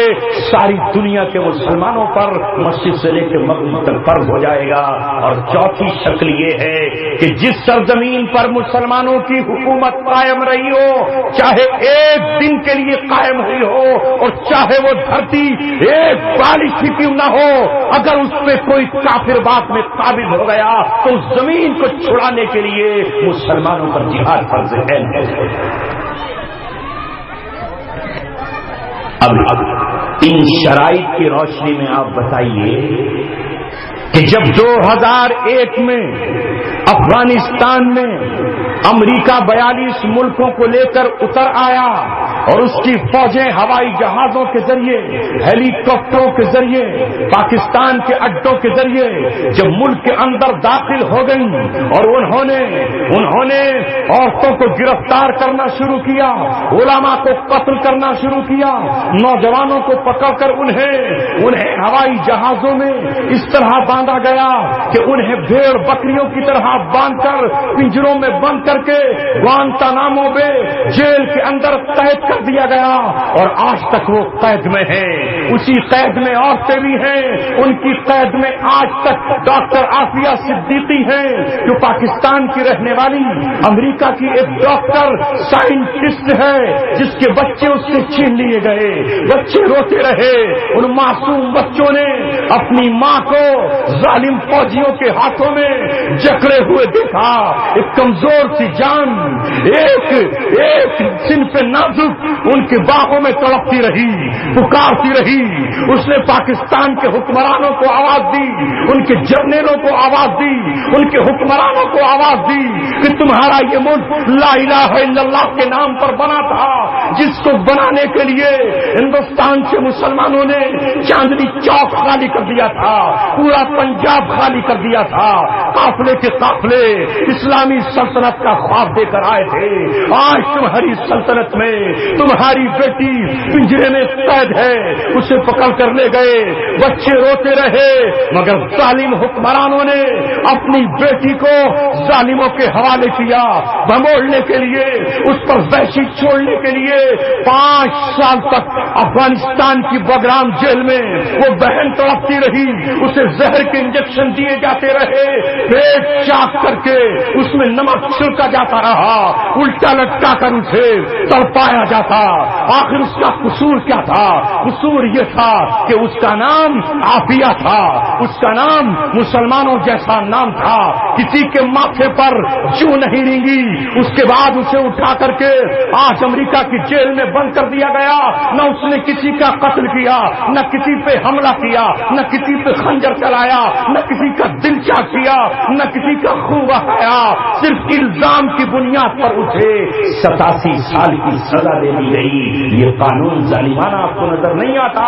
ساری دنیا کے مسلمانوں پر مشرق سے لے کے مغرب تک فرض ہو جائے گا۔ اور چوتھی شکل یہ ہے کہ جس سرزمین پر مسلمانوں کی حکومت قائم رہی ہو، چاہے ایک دن کے لیے قائم ہوئی ہو اور چاہے وہ دھرتی ایک بالش ہی کیوں نہ ہو، اگر اس پہ کوئی کافر بات میں قابض ہو گیا تو اس زمین کو چھڑانے کے لیے مسلمانوں پر جہاد فرض عین ہے۔ اب ان شرائط کی روشنی میں آپ بتائیے کہ جب 2001 میں افغانستان میں امریکہ 42 ملکوں کو لے کر اتر آیا اور اس کی فوجیں ہوائی جہازوں کے ذریعے، ہیلی کاپٹروں کے ذریعے، پاکستان کے اڈوں کے ذریعے جب ملک کے اندر داخل ہو گئی اور انہوں نے عورتوں کو گرفتار کرنا شروع کیا، علماء کو قتل کرنا شروع کیا، نوجوانوں کو پکڑ کر انہیں ہوائی جہازوں میں اس طرح باندھا گیا کہ انہیں بھیڑ بکریوں کی طرح باندھ کر پنجروں میں بند کر کے گوانتانامو بے جیل کے اندر قید کر کر دیا گیا اور آج تک وہ قید میں ہیں. اسی قید میں عورتیں بھی ہیں. ان کی قید میں آج تک ڈاکٹر عافیہ صدیقی ہیں جو پاکستان کی رہنے والی امریکہ کی ایک ڈاکٹر سائنٹسٹ ہے جس کے بچے اس سے چھین لیے گئے. بچے روتے رہے. ان معصوم بچوں نے اپنی ماں کو ظالم فوجیوں کے ہاتھوں میں جکڑے ہوئے دیکھا. ایک کمزور سی جان, ایک صنف نازک ان کے باہوں میں تڑپتی رہی, پکارتی رہی. اس نے پاکستان کے حکمرانوں کو آواز دی, ان کے جرنیلوں کو آواز دی, ان کے حکمرانوں کو آواز دی کہ تمہارا یہ ملک لا الہ الا اللہ کے نام پر بنا تھا, جس کو بنانے کے لیے ہندوستان سے مسلمانوں نے چاندنی چوک خالی کر دیا تھا, پورا پنجاب خالی کر دیا تھا. قافلے کے قافلے اسلامی سلطنت کا خواب دے کر آئے تھے. آج تمہاری سلطنت میں تمہاری بیٹی پنجرے میں قید ہے, اسے پکڑ کر لے گئے. بچے روتے رہے مگر ظالم حکمرانوں نے اپنی بیٹی کو ظالموں کے حوالے کیا. بموڑنے کے لیے, اس پر وحشی چھوڑنے کے لیے 5 سال تک افغانستان کی بگرام جیل میں وہ بہن تڑپتی رہی. اسے زہر کے انجیکشن دیے جاتے رہے, پیٹ چاک کر کے اس میں نمک چھڑکا جاتا رہا, الٹا لٹکا کر اسے تڑپایا جاتا. آخر اس کا قصور کیا تھا؟ قصور یہ تھا کہ اس کا نام عافیہ تھا, اس کا نام مسلمانوں جیسا نام تھا. کسی کے ماتھے پر جو نہیں رینگی. اس کے بعد اسے اٹھا کر کے آج امریکہ کی جیل میں بند کر دیا گیا. نہ اس نے کسی کا قتل کیا, نہ کسی پہ حملہ کیا, نہ کسی پہ خنجر چلایا, نہ کسی کا دل چاک کیا, نہ کسی کا خون بہایا. صرف الزام کی بنیاد پر اسے 87 سال کی سزا دے دی گئی. یہ قانون ظالمانہ آپ کو نظر نہیں آتا؟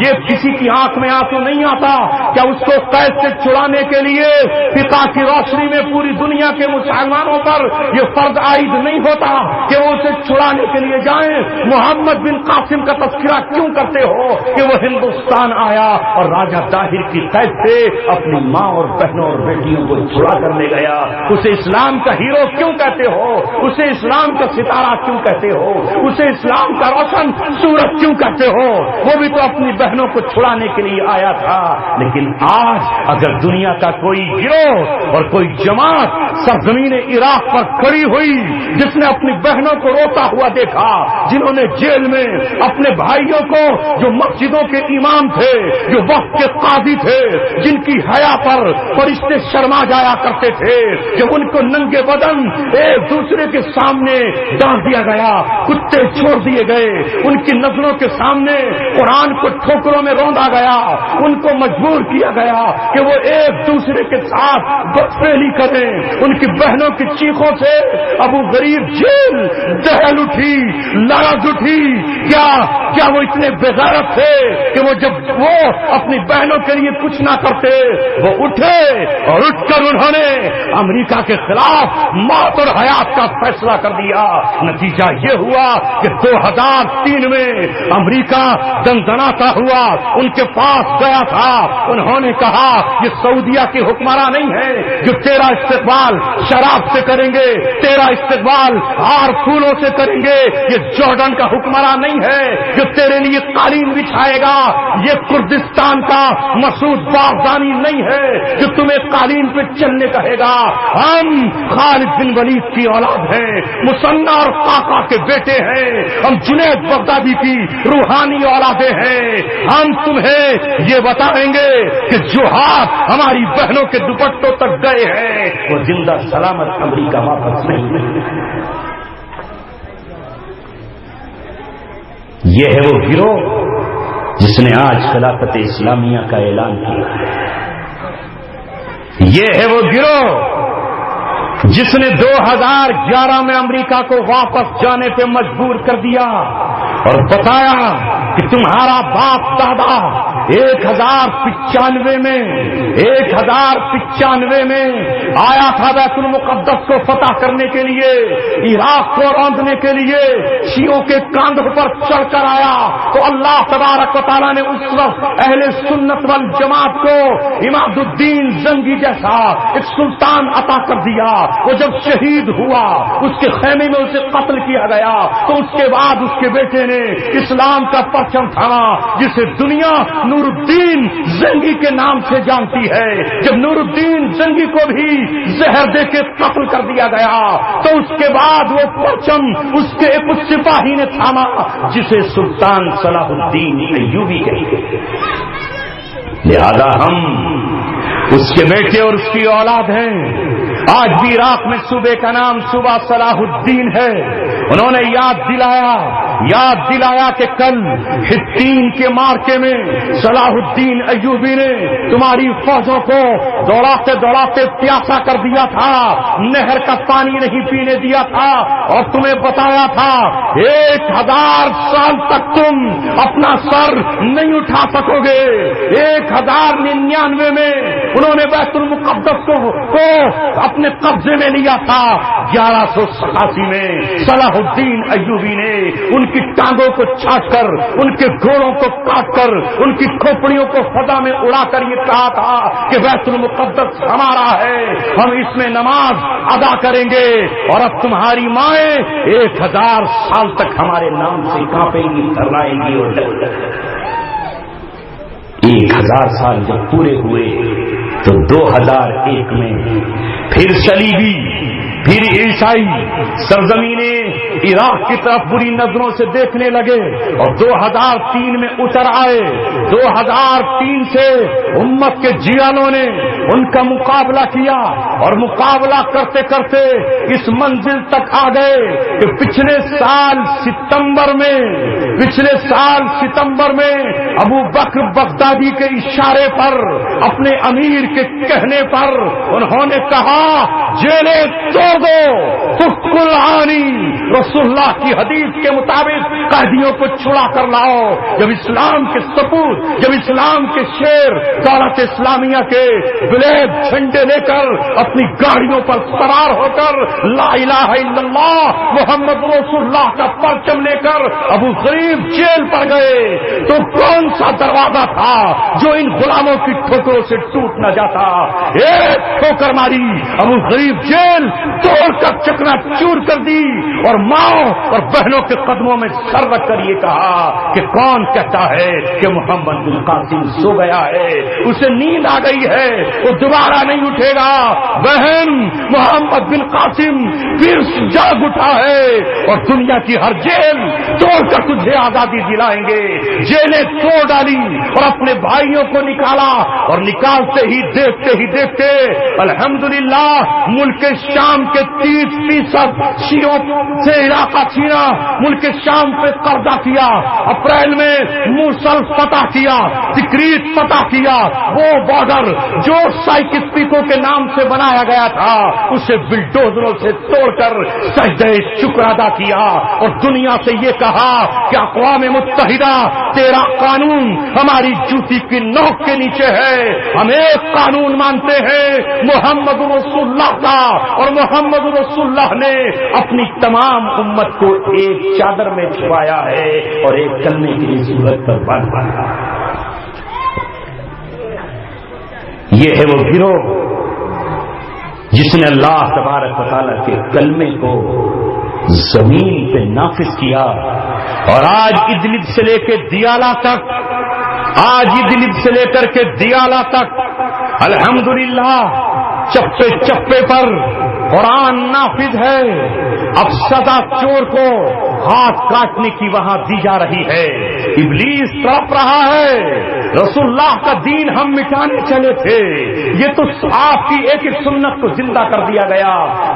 یہ کسی کی آنکھ میں آنسو نہیں آتا؟ کیا اس کو قید سے چھڑانے کے لیے فقہ کی روشنی میں پوری دنیا کے مسلمانوں پر یہ فرض عائد نہیں ہوتا کہ وہ اسے چھڑانے کے لیے جائیں؟ محمد بن قاسم کا تذکرہ کیوں کرتے ہو کہ وہ ہندوستان آیا اور راجہ طاہر کی قید سے اپنی ماں اور بہنوں اور بیٹیوں کو چھڑا کر لے گیا؟ اسے اسلام کا ہیرو کیوں کہتے ہو؟ اسے اسلام کا ستارہ کیوں کہتے ہو؟ اسے اسلام کا روشن سورج کیوں کہتے ہو؟ وہ بھی تو اپنی بہنوں کو چھڑانے کے لیے آیا تھا. لیکن آج اگر دنیا کا کوئی گروہ اور کوئی جماعت سرزمین عراق پر کھڑی ہوئی جس نے اپنی بہنوں کو روتا ہوا دیکھا, جنہوں نے جیل میں اپنے بھائیوں کو جو مسجدوں کے امام تھے, جو وقت کے قاضی تھے, جن کی حیا پر فرشتے شرما جایا کرتے تھے, جب ان کو ننگے بدن ایک دوسرے کے سامنے ڈال دیا گیا, کتے چھوڑ دیے گئے, ان کی نظروں کے سامنے قرآن کو ٹھوکروں میں روندا گیا, ان کو مجبور کیا گیا کہ وہ ایک دوسرے کے ساتھ بدفعلی کریں. ان کی بہنوں کی چیخوں سے ابو غریب جیل دہل اٹھی, لرز اٹھی. کیا وہ اتنے بےغیرت تھے کہ وہ جب وہ اپنی بہنوں کے لیے کچھ نہ کرتے وہ اٹھے اور اٹھ کر انہوں نے امریکہ کے خلاف موت اور حیات کا فیصلہ کر دیا. نتیجہ یہ ہوا کہ 2003 میں امریکہ دندناتا ہوا ان کے پاس گیا تھا. انہوں نے کہا یہ سعودیہ کے حکمراں نہیں ہے جو تیرا استقبال شراب سے کریں گے, تیرا استقبال ہار پھولوں سے کریں گے. یہ جارڈن کا حکمراں نہیں ہے جو تیرے لیے قالین بچھائے گا. یہ کردستان کا مسعود بارزانی نہیں ہے جو تمہیں قالین پہ چلنے کہے گا. ہم خالد بن ولید کی اولاد ہیں, مصنع اور قاقا کے بیٹے ہیں, ہم جنید بغدادی کی روحانی اولادیں ہیں. ہم تمہیں یہ بتائیں گے کہ جو ہاتھ ہماری بہنوں کے دوپٹوں تک گئے ہیں وہ زندہ سلامت امریکہ واپس نہیں. یہ ہے وہ گروہ جس نے آج خلافت اسلامیہ کا اعلان کیا. یہ ہے وہ گروہ جس نے 2011 میں امریکہ کو واپس جانے پہ مجبور کر دیا اور بتایا کہ تمہارا باپ دادا 1095 میں آیا تھا بیت المقدس کو فتح کرنے کے لیے، عراق کو روندنے کے لیے، شیعوں کے کاندھوں پر چڑھ کر آیا تو اللہ تبارک و تعالیٰ نے اس وقت اہل سنت والجماعت کو عماد الدین زنگی جیسا ایک سلطان عطا کر دیا۔ وہ جب شہید ہوا اس کے خیمے میں اسے قتل کیا گیا تو اس کے بعد اس کے بیٹے نے اسلام کا پرچم تھاما جسے دنیا نور الدین زنگی کے نام سے جانتی ہے۔ جب نور الدین زنگی کو بھی زہر دے کے قتل کر دیا گیا تو اس کے بعد وہ پرچم اس کے ایک سپاہی نے تھاما جسے سلطان صلاح الدین ایوبی کہتے ہیں۔ لہذا ہم اس کے بیٹے اور اس کی اولاد ہیں۔ آج بھی عراق میں صوبے کا نام صوبہ صلاح الدین ہے۔ انہوں نے یاد دلایا کہ کل حطین کے مارکے میں صلاح الدین ایوبی نے تمہاری فوجوں کو دوڑاتے دوڑاتے پیاسا کر دیا تھا، نہر کا پانی نہیں پینے دیا تھا اور تمہیں بتایا تھا 1000 سال تک تم اپنا سر نہیں اٹھا سکو گے۔ 1099 میں انہوں نے بیت المقدس کو اپنے قبضے میں لیا تھا۔ 1187 میں صلاح الدین ایوبی نے ان کی ٹانگوں کو چھاٹ کر، ان کے گھوڑوں کو کاٹ کر، ان کی کھوپڑیوں کو فضا میں اڑا کر یہ کہا تھا کہ بیت المقدس ہمارا ہے، ہم اس میں نماز ادا کریں گے اور اب تمہاری مائیں 1000 سال تک ہمارے نام سے کانپیں گی، تھرائیں گی اور 1000 سال جب پورے ہوئے تو 2001 میں پھر صلیبی، پھر عیسائی سرزمین عراق کی طرف بری نظروں سے دیکھنے لگے اور 2003 میں اتر آئے۔ 2003 سے امت کے جیالوں نے ان کا مقابلہ کیا اور مقابلہ کرتے کرتے اس منزل تک آ گئے کہ پچھلے سال ستمبر میں ابو بکر بغدادی کے اشارے پر، اپنے امیر کے کہنے پر انہوں نے کہا جیلیں توڑ دو، فک العانی، رسول اللہ کی حدیث کے مطابق قیدیوں کو چھڑا کر لاؤ۔ جب اسلام کے سپوت، جب اسلام کے شیر دولت اسلامیہ کے بلیڈ جھنڈے لے کر اپنی گاڑیوں پر سوار ہو کر لا الہ الا اللہ محمد رسول اللہ کا پرچم لے کر ابو غریب جیل پر گئے تو کون سا دروازہ تھا جو ان غلاموں کی ٹھوکروں سے ٹوٹ نہ جاتا؟ ایک ٹھوکر ماری، ابو غریب جیل توڑ کر چکنا چور کر دی اور ماں اور بہنوں کے قدموں میں سر رکھ کر یہ کہا کہ کون کہتا ہے کہ محمد بن قاسم سو گیا ہے، اسے نیند آ گئی ہے، وہ دوبارہ نہیں اٹھے گا۔ بہن، محمد بن قاسم پھر جاگ اٹھا ہے اور دنیا کی ہر جیل توڑ کر تجھے آزادی دلائیں گے۔ جیلیں توڑ ڈالی اور اپنے بھائیوں کو نکالا اور نکالتے ہی دیکھتے الحمدللہ ملک شام کے 30% شیعوں سے علاقہ چھینا، ملک شام پہ قبضہ کیا، اپریل میں موصل فتح کیا، تکریت فتح کیا۔ وہ بارڈر جو سائکس پیکو کے نام سے بنایا گیا تھا اسے بلڈوزروں سے توڑ کر سجدہ شکر ادا کیا اور دنیا سے یہ کہا کہ اقوام متحدہ تیرا قانون ہماری جوتی کی نوک کے نیچے ہے، ہم ایک قانون مانتے ہیں محمد رسول اللہ کا، اور محمد رسول اللہ نے اپنی تمام امت کو ایک چادر میں چھپایا ہے اور ایک کلمے کی صورت پر باندھا۔ یہ ہے وہ گروہ جس نے اللہ تبارک و تعالیٰ کے کلمے کو زمین پہ نافذ کیا اور آج ادلب سے لے کے دیالہ تک، الحمدللہ چپے چپے پر قرآن نافذ ہے۔ اب سزا چور کو ہاتھ کاٹنے کی وہاں دی جا رہی ہے، ابلیس تڑپ رہا ہے۔ رسول اللہ کا دین ہم مٹانے چلے تھے، یہ تو آپ کی ایک ایک سنت کو زندہ کر دیا گیا۔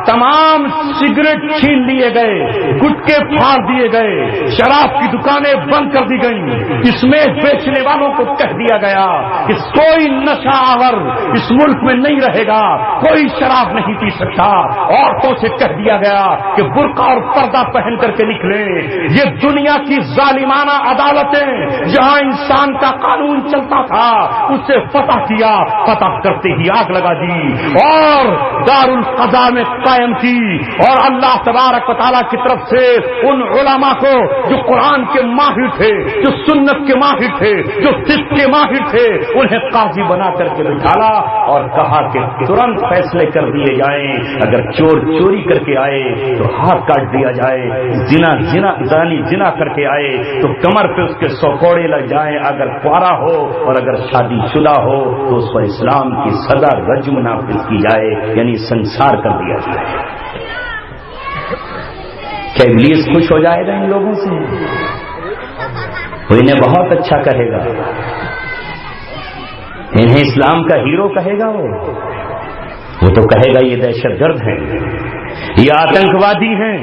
تمام سگریٹ چھین لیے گئے، گٹکے پھاڑ دیے گئے، شراب کی دکانیں بند کر دی گئیں، اس میں بیچنے والوں کو کہہ دیا گیا کہ کوئی نشہ آور اس ملک میں نہیں رہے گا، کوئی شراب نہیں پی سکتا۔ عورتوں سے کہہ دیا گیا کہ برقع اور پردہ پہن کر کے نکلے۔ یہ دنیا کی ظالمانہ عدالت عورتیں جہاں انسان کا قانون چلتا تھا اسے فتح کیا، فتح کرتے ہی آگ لگا دی اور دار القضاء میں قائم کی، اور اللہ تبارک و تعالیٰ کی طرف سے ان علماء کو جو قرآن کے ماہر تھے، جو سنت کے ماہر تھے، جو فقہ کے ماہر تھے، انہیں قاضی بنا کر کے بٹھالا اور کہا کہ ترنت فیصلے کر دیے جائیں، اگر چور چوری کر کے آئے تو ہاتھ کاٹ دیا جائے، زانی زنا کر کے آئے تو کمر پہ اس کے 100 کوڑے لگ جائیں، اگر کوارا ہو اور اگر شادی شدہ ہو تو اس پر اسلام کی سزا رجم نافذ کی جائے، یعنی سنسار کر دیا جائے۔ کیا ابلیس خوش ہو جائے گا ان لوگوں سے؟ وہ انہیں بہت اچھا کہے گا، انہیں اسلام کا ہیرو کہے گا، وہ تو کہے گا یہ دہشت گرد ہیں، یہ آتنکوادی ہیں۔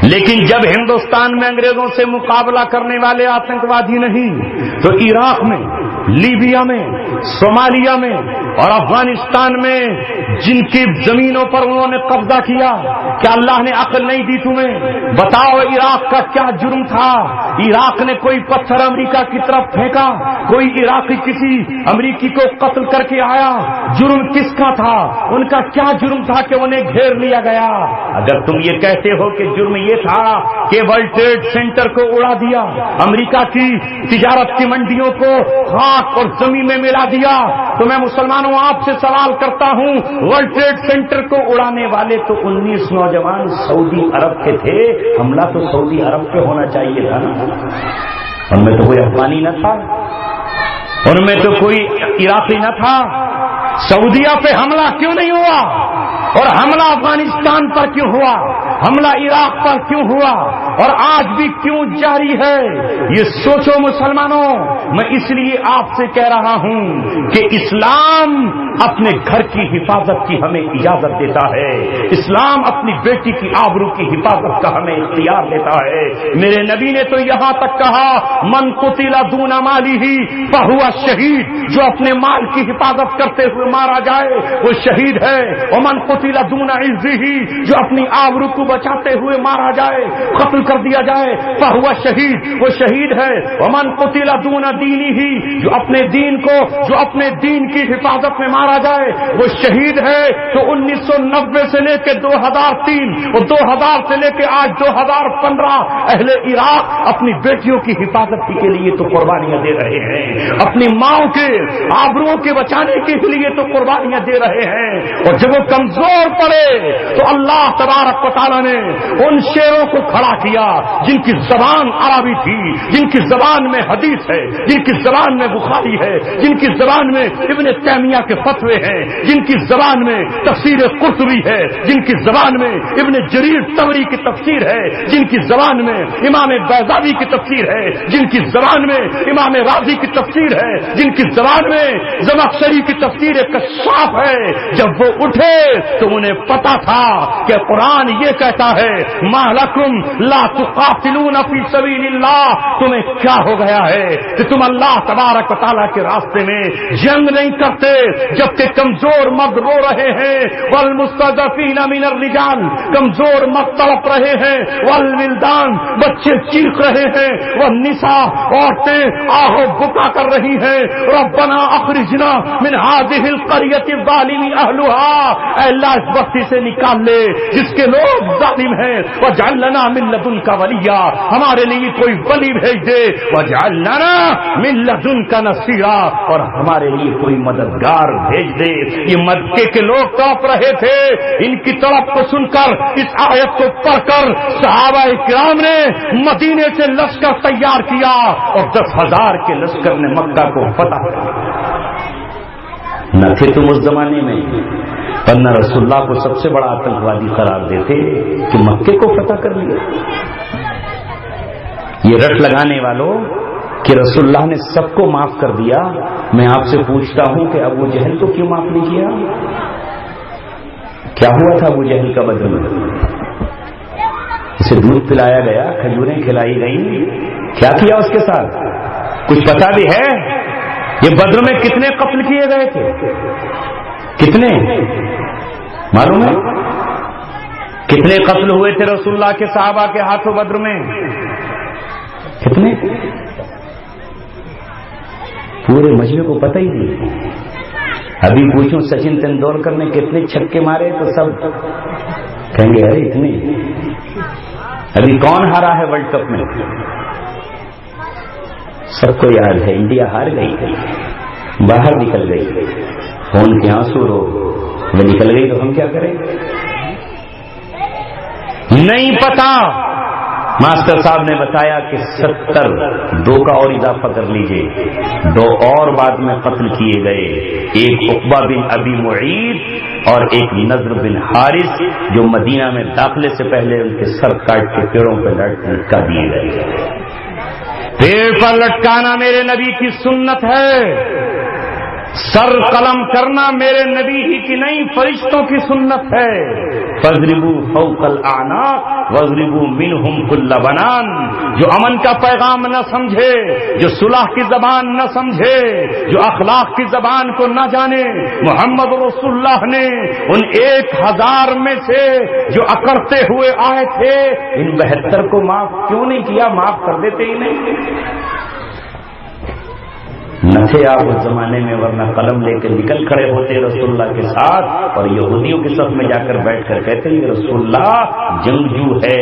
لیکن جب ہندوستان میں انگریزوں سے مقابلہ کرنے والے آتنکوادی نہیں تو عراق میں، لیبیا میں، صومالیہ میں اور افغانستان میں جن کی زمینوں پر انہوں نے قبضہ کیا، کیا اللہ نے عقل نہیں دی تمہیں؟ بتاؤ عراق کا کیا جرم تھا؟ عراق نے کوئی پتھر امریکہ کی طرف پھینکا؟ کوئی عراقی کسی امریکی کو قتل کر کے آیا؟ جرم کس کا تھا؟ ان کا کیا جرم تھا کہ انہیں گھیر لیا گیا؟ اگر تم یہ کہتے ہو کہ جرم یہ تھا کہ ورلڈ ٹریڈ سینٹر کو اڑا دیا، امریکہ کی تجارت کی منڈیوں کو خاک اور زمین میں ملا دیا، تو میں مسلمانوں آپ سے سوال کرتا ہوں، ورلڈ ٹریڈ سینٹر کو اڑانے والے تو 19 نوجوان سعودی عرب کے تھے، حملہ تو سعودی عرب پہ ہونا چاہیے تھا نا، ان میں تو کوئی افغانی نہ تھا، ان میں تو کوئی عراقی نہ تھا، سعودیہ پہ حملہ کیوں نہیں ہوا؟ اور حملہ افغانستان پر کیوں ہوا؟ حملہ عراق پر کیوں ہوا؟ اور آج بھی کیوں جاری ہے؟ یہ سوچو مسلمانوں۔ میں اس لیے آپ سے کہہ رہا ہوں کہ اسلام اپنے گھر کی حفاظت کی ہمیں اجازت دیتا ہے، اسلام اپنی بیٹی کی آبرو کی حفاظت کا ہمیں اختیار دیتا ہے۔ میرے نبی نے تو یہاں تک کہا، من قتل دون مالہ فہو شہید، جو اپنے مال کی حفاظت کرتے ہوئے مارا جائے وہ شہید ہے، ومن قتل دون عزہ، جو اپنی آبرو کو بچاتے ہوئے مارا جائے، قتل کر دیا جائے، فہو شہید، وہ شہید ہے، ومن قتل دون دینہ، جو اپنے دین کو، جو اپنے دین کی حفاظت میں مارا جائے وہ شہید ہے۔ تو 1990 سے لے کے 2003 اور 2000 سے لے کے آج 2015 اہل عراق اپنی بیٹیوں کی حفاظت کے لیے تو قربانیاں دے رہے ہیں، اپنی ماؤں کے آبروؤں کے بچانے کے لیے تو قربانیاں دے رہے ہیں، اور جب وہ کمزور پڑے تو اللہ تبارک و تعالیٰ نے ان شیروں کو کھڑا کیا جن کی زبان عربی تھی، جن کی زبان میں حدیث ہے، جن کی زبان میں بخاری ہے، جن کی زبان میں ابن تیمیہ کے فتوے ہیں، جن کی زبان میں تفسیر قرطبی ہے، جن کی زبان میں ابن جریر طبری کی تفسیر ہے، جن کی زبان میں امام بیضاوی کی تفسیر ہے، جن کی زبان میں امام راضی کی تفسیر ہے، جن کی زبان میں زمخشری کی تفسیر کشاف ہے۔ جب وہ اٹھے تو انہیں پتا تھا کہ قرآن یہ کہتا ہے، ما لکم لا تقاتلون فی سبیل اللہ، تمہیں کیا ہو گیا ہے کہ تم اللہ تبارک و تعالیٰ کے راستے میں جنگ نہیں کرتے جبکہ کمزور مرد رو رہے ہیں، والمستضعفین من الرجال، کمزور مرد تڑپ رہے ہیں، والولدان، بچے چیخ رہے ہیں، والنساء، عورتیں آہو بکا کر رہی ہیں، ربنا اخرجنا من هذه القرية الظالم اهلها، اے اللہ اس بستی سے نکال لے جس کے لوگ ظالم ہیں، واجعل لنا من لدنک ولیا، ہمارے لیے کوئی ولی بھیج دے، واجعل لنا من لدنک نصیرا، اور ہمارے لیے کوئی مددگار بھیج دے۔ یہ مکے کے لوگ تڑپ رہے تھے، ان کی تڑپ کو سن کر، اس آیت کو پڑھ کر صحابہ کرام نے مدینے سے لشکر تیار کیا اور 10,000 کے لشکر نے مکہ کو فتح کیا۔ نہ تھے تم اس زمانے میں، ورنہ رسول اللہ کو سب سے بڑا آتنکوادی قرار دیتے کہ مکے کو فتح کر لیا۔ یہ رٹ لگانے والوں کہ رسول اللہ نے سب کو معاف کر دیا، میں آپ سے پوچھتا ہوں کہ ابو جہل کو کیوں معاف نہیں کیا؟ کیا ہوا تھا ابو جہل کا بدر میں؟ اسے دودھ پلایا گیا، کھجوریں کھلائی گئیں، کیا کیا اس کے ساتھ کچھ پتا بھی ہے؟ یہ بدر میں کتنے قتل کیے گئے تھے؟ کتنے معلوم ہے؟ کتنے قتل ہوئے تھے رسول اللہ کے صحابہ کے ہاتھوں بدر میں؟ کتنے؟ پورے مجمع کو پتہ ہی نہیں. ابھی پوچھوں سچن تندولکر نے کتنے چھکے مارے تو سب کہیں گے ارے اتنے. ابھی کون ہارا ہے ورلڈ کپ میں؟ سب کو یاد ہے انڈیا ہار گئی، باہر نکل گئی. خون کے آنسو رو وہ نکل گئی تو ہم کیا کریں؟ نہیں پتا. ماسٹر صاحب نے بتایا کہ 70 2 کا اور اضافہ کر لیجئے 2 اور بعد میں قتل کیے گئے. ایک عقبہ بن ابی معیط اور ایک نضر بن حارث جو مدینہ میں داخلے سے پہلے ان کے سر کاٹ کے پیڑوں پہ لٹکا دیے گئے. پیڑ پر لٹکانا میرے نبی کی سنت ہے. سر قلم کرنا میرے نبی ہی کی نہیں فرشتوں کی سنت ہے. فَاضْرِبُوا فَوْقَ الْأَعْنَاقِ وَاضْرِبُوا مِنْهُمْ كُلَّ بَنَانٍ. جو امن کا پیغام نہ سمجھے، جو صلح کی زبان نہ سمجھے، جو اخلاق کی زبان کو نہ جانے، محمد رسول اللہ نے ان 1000 میں سے جو اکڑتے ہوئے آئے تھے ان 72 کو معاف کیوں نہیں کیا؟ معاف کر دیتے ہی نہیں. نہ تھے آپ اس زمانے میں، ورنہ قلم لے کے نکل کھڑے ہوتے رسول اللہ کے ساتھ اور یہودیوں کے صف میں جا کر بیٹھ کر کہتے یہ رسول اللہ جنگجو ہے،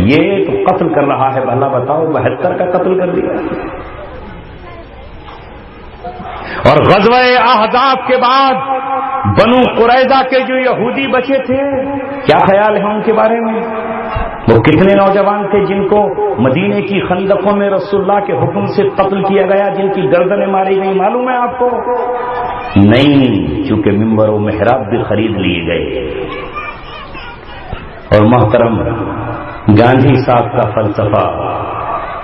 یہ تو قتل کر رہا ہے. بھلا بتاؤ 72 کا قتل کر دیا. اور غزوہ احزاب کے بعد بنو قریظہ کے جو یہودی بچے تھے کیا خیال ہے ان کے بارے میں؟ وہ کتنے نوجوان تھے جن کو مدینے کی خندقوں میں رسول اللہ کے حکم سے قتل کیا گیا، جن کی گردنیں ماری گئی، معلوم ہے آپ کو؟ نہیں، چونکہ ممبر و محراب بھی خرید لیے گئے. اور محترم گاندھی صاحب کا فلسفہ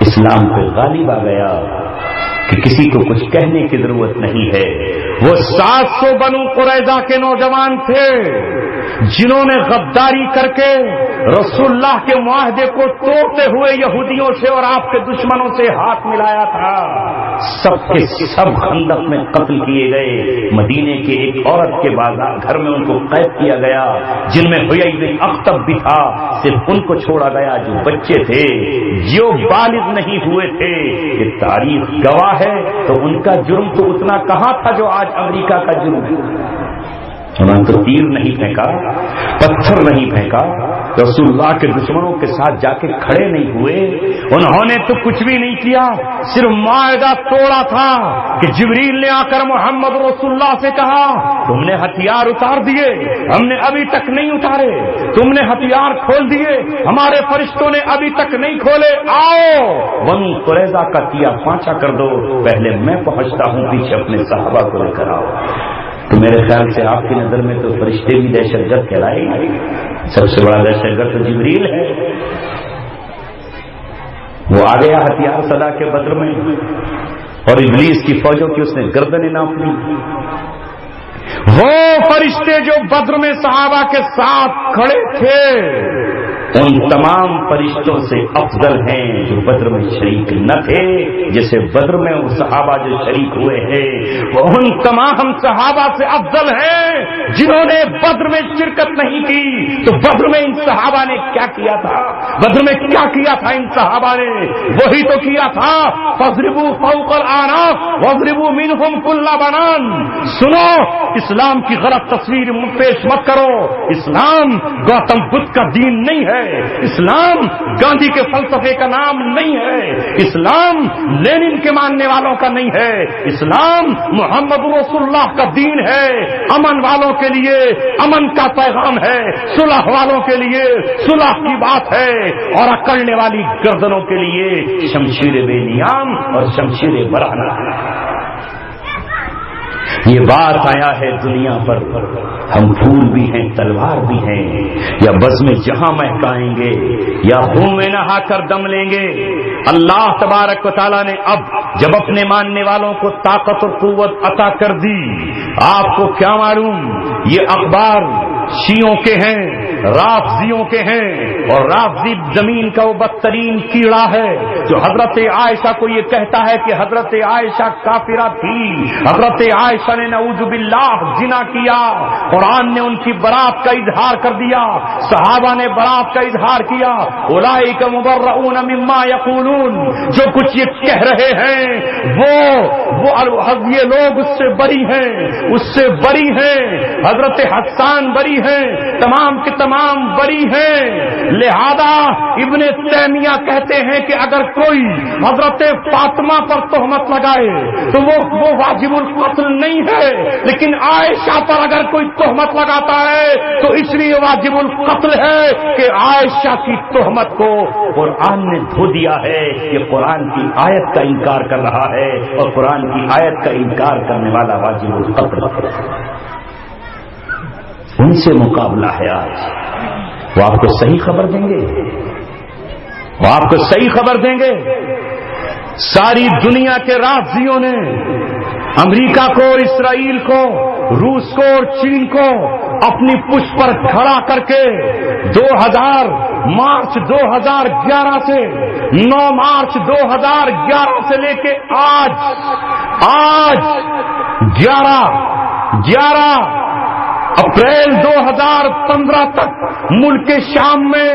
اسلام پہ غالب آ گیا کہ کسی کو کچھ کہنے کی ضرورت نہیں ہے. وہ 700 بنو قریظہ کے نوجوان تھے جنہوں نے غداری کر کے رسول اللہ کے معاہدے کو توڑتے ہوئے یہودیوں سے اور آپ کے دشمنوں سے ہاتھ ملایا تھا. سب کے سب خندق میں قتل کیے گئے. مدینے کے ایک عورت کے بازار گھر میں ان کو قید کیا گیا جن میں حیی بن اخطب بھی تھا. صرف ان کو چھوڑا گیا جو بچے تھے، جو بالغ نہیں ہوئے تھے. یہ تاریخ گواہ ہے. تو ان کا جرم تو اتنا کہاں تھا جو آج امریکہ کا جرم ہے. انہوں نے تو تیر نہیں پھینکا، پتھر نہیں پھینکا، رسول اللہ کے دشمنوں کے ساتھ جا کے کھڑے نہیں ہوئے. انہوں نے تو کچھ بھی نہیں کیا، صرف معاہدہ توڑا تھا کہ جبریل نے آ کر محمد رسول اللہ سے کہا تم نے ہتھیار اتار دیے، ہم نے ابھی تک نہیں اتارے. تم نے ہتھیار کھول دیے، ہمارے فرشتوں نے ابھی تک نہیں کھولے. آؤ بنو قریظہ کا کیا پانچا کر دو، پہلے میں پہنچتا ہوں، پیچھے اپنے صحابہ کو لے کر آؤ. تو میرے خیال سے آپ کی نظر میں تو فرشتے بھی دہشت گرد کہلائے گا. سب سے بڑا دہشت گرد تو جبریل ہے. وہ آ گیا ہتھیار صدا کے بدر میں اور ابلیس کی فوجوں کی اس نے گردنیں ناپ لی. وہ فرشتے جو بدر میں صحابہ کے ساتھ کھڑے تھے ان تمام فرشتوں سے افضل ہیں جو بدر میں شریک نہ تھے. جیسے بدر میں وہ صحابہ جو شریک ہوئے ہیں وہ ان تمام صحابہ سے افضل ہیں جنہوں نے بدر میں شرکت نہیں کی. تو بدر میں ان صحابہ نے کیا کیا تھا؟ بدر میں کیا کیا تھا ان صحابہ نے؟ وہی تو کیا تھا فَاضْرِبُوا فَوْقَ الْأَعْنَاقِ وَاضْرِبُوا مِنْهُمْ كُلَّ بَنَانٍ. سنو، اسلام کی غلط تصویر پیش مت کرو. اسلام گوتم بدھ کا دین نہیں ہے. اسلام گاندھی کے فلسفے کا نام نہیں ہے. اسلام لینن کے ماننے والوں کا نہیں ہے. اسلام محمد رسول اللہ کا دین ہے. امن والوں کے لیے امن کا پیغام ہے، صلح والوں کے لیے صلح کی بات ہے، اور اکڑنے والی گردنوں کے لیے شمشیر بے نیام اور شمشیر برہنہ. یہ بات آیا ہے دنیا پر. ہم پھول بھی ہیں، تلوار بھی ہیں، یا بزم جہاں مہکائیں گے یا خون میں نہا کر دم لیں گے. اللہ تبارک و تعالیٰ نے اب جب اپنے ماننے والوں کو طاقت اور قوت عطا کر دی، آپ کو کیا معلوم یہ اخبار شیعوں کے ہیں، رافضیوں کے ہیں، اور رافضی زمین کا وہ بدترین کیڑا ہے جو حضرت عائشہ کو یہ کہتا ہے کہ حضرت عائشہ کافرہ تھی، حضرت عائشہ نے نعوذ باللہ زنا کیا، قرآن نے ان کی برات کا اظہار کر دیا، صحابہ نے برات کا اظہار کیا، اولئک مبرؤون مما یقولون، جو کچھ یہ کہہ رہے ہیں وہ یہ لوگ اس سے بری ہیں، اس سے بری ہیں، حضرت حسان بری ہیں، تمام کے تمام بری ہیں۔ لہذا ابن تیمیہ کہتے ہیں کہ اگر کوئی حضرت فاطمہ پر تہمت لگائے تو وہ واجب القتل نہیں ہے، لیکن عائشہ پر اگر کوئی تہمت لگاتا ہے تو اس لیے واجب القتل ہے کہ عائشہ کی تہمت کو قرآن نے دھو دیا ہے، یہ قرآن کی آیت کا انکار کر رہا ہے، اور قرآن کی آیت کا انکار کرنے والا واجب القتل ہے۔ ان سے مقابلہ ہے آج، وہ آپ کو صحیح خبر دیں گے، وہ آپ کو صحیح خبر دیں گے۔ ساری دنیا کے رافضیوں نے امریکہ کو اور اسرائیل کو، روس کو اور چین کو اپنی پشت پر کھڑا کر کے 2000 مارچ 2011 سے 9 مارچ 2011 سے لے کے آج 11 اپریل 2015 تک ملک شام میں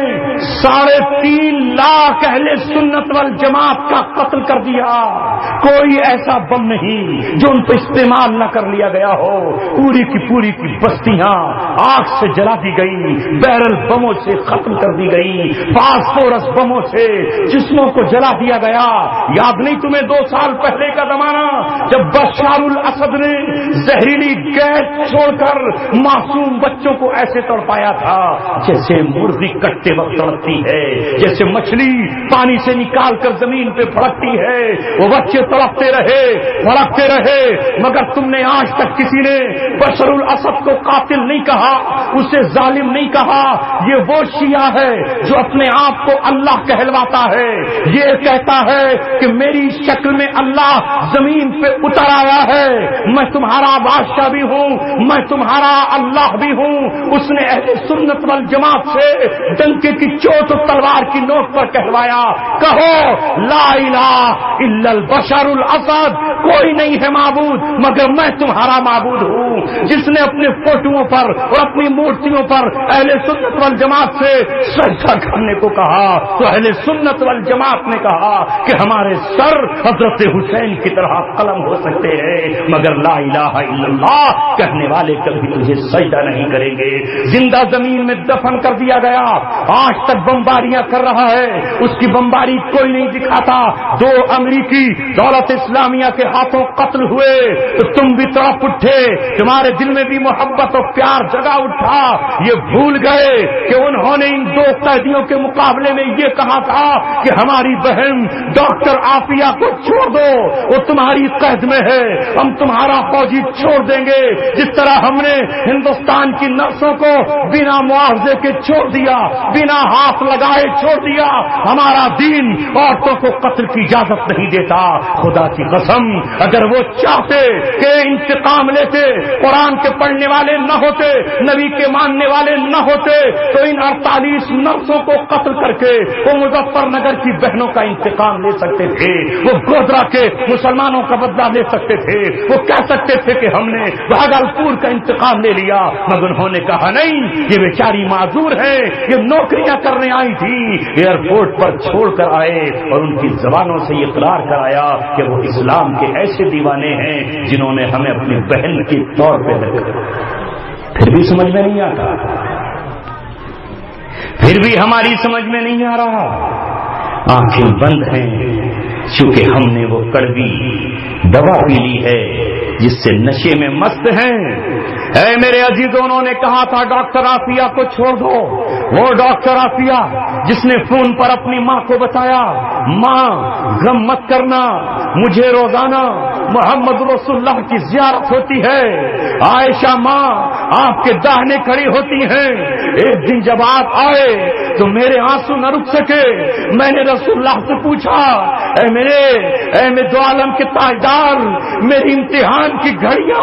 3.5 لاکھ اہل سنت والجماعت کا قتل کر دیا۔ کوئی ایسا بم نہیں جو ان پہ استعمال نہ کر لیا گیا ہو، پوری کی بستیاں آگ سے جلا دی گئی، بیرل بموں سے ختم کر دی گئی، فاسفورس بموں سے جسموں کو جلا دیا گیا۔ یاد نہیں تمہیں 2 سال پہلے کا زمانہ جب بشار الاسد نے زہریلی گیس چھوڑ کر معصوم بچوں کو ایسے تڑپایا تھا جیسے مرغی کٹتے وقت تڑپتی ہے، جیسے مچھلی پانی سے نکال کر زمین پہ پھڑکتی ہے، وہ بچے تڑپتے رہے پھڑکتے رہے، مگر تم نے آج تک کسی نے بشار الاسد کو قاتل نہیں کہا، اسے ظالم نہیں کہا۔ یہ وہ شیعہ ہے جو اپنے آپ کو اللہ کہلواتا ہے، یہ کہتا ہے کہ میری شکل میں اللہ زمین پہ اتر آیا ہے، میں تمہارا بادشاہ بھی ہوں، میں تمہارا اللہ بھی ہوں۔ اس نے اہل سنت والجماعت سے ڈنکے کی چوٹ و تلوار کی نوک پر کہلوایا، کہو لا الہ الا البشر الاسد، کوئی نہیں ہے معبود مگر میں تمہارا معبود ہوں۔ جس نے اپنے فوٹوؤں پر اور اپنی مورتیوں پر اہل سنت والجماعت سے سجدہ کرنے کو کہا تو اہل سنت والجماعت نے کہا کہ ہمارے سر حضرت حسین کی طرح قلم ہو سکتے ہیں، مگر لا الہ الا اللہ کہنے والے کبھی تجھے سجدہ نہیں کریں گے۔ زندہ زمین میں دفن کر دیا گیا، آج تک بمباریاں کر رہا ہے، اس کی بمباری کوئی نہیں دکھاتا۔ 2 امریکی دولت اسلامیہ کے ہاتھوں قتل ہوئے تو تم بھی تڑپ اٹھے، تمہارے دل میں بھی محبت اور پیار جگا اٹھا۔ یہ بھول گئے کہ انہوں نے ان 2 قیدیوں کے مقابلے میں یہ کہا تھا کہ ہماری بہن ڈاکٹر عافیہ کو چھوڑ دو، وہ تمہاری قید میں ہے، ہم تمہارا فوجی چھوڑ دیں گے، جس طرح ہم نے ہندوستان کی نرسوں کو بنا معاوضے کے چھوڑ دیا، بنا ہاتھ لگائے چھوڑ دیا۔ ہمارا دین عورتوں کو قتل کی اجازت نہیں دیتا۔ خدا کی قسم اگر وہ چاہتے کہ انتقام لیتے، قرآن کے پڑھنے والے نہ ہوتے، نبی کے ماننے والے نہ ہوتے، تو ان 48 نرسوں کو قتل کر کے وہ مظفر نگر کی بہنوں کا انتقام لے سکتے تھے، وہ گودرا کے مسلمانوں کا بدلہ لے سکتے تھے، وہ کہہ سکتے تھے کہ ہم نے بھاگلپور کا انتقام لے لیا، مگر انہوں نے کہا نہیں، یہ بیچاری معذور ہے، یہ نوکریاں کرنے آئی تھی، ایئرپورٹ پر چھوڑ کر آئے اور ان کی زبانوں سے یہ اقرار کرایا کہ وہ اسلام کے ایسے دیوانے ہیں جنہوں نے ہمیں اپنی بہن کے طور پہ رکھا۔ پھر بھی سمجھ میں نہیں آتا، پھر بھی ہماری سمجھ میں نہیں آ رہا، آنکھیں بند ہیں چونکہ ہم نے وہ کڑوی دوا پی لی ہے جس سے نشے میں مست ہیں۔ اے میرے عزیزوں، انہوں نے کہا تھا ڈاکٹر عافیہ کو چھوڑ دو، وہ ڈاکٹر عافیہ جس نے فون پر اپنی ماں کو بتایا، ماں غم مت کرنا، مجھے روزانہ محمد رسول اللہ کی زیارت ہوتی ہے، عائشہ ماں آپ کے داہنے کھڑی ہوتی ہیں، ایک دن جب آپ آئے تو میرے آنسو نہ رک سکے. میں نے رسول اللہ سے پوچھا اے میرے دو عالم کے تاجدار، میری امتحان کی گھڑیاں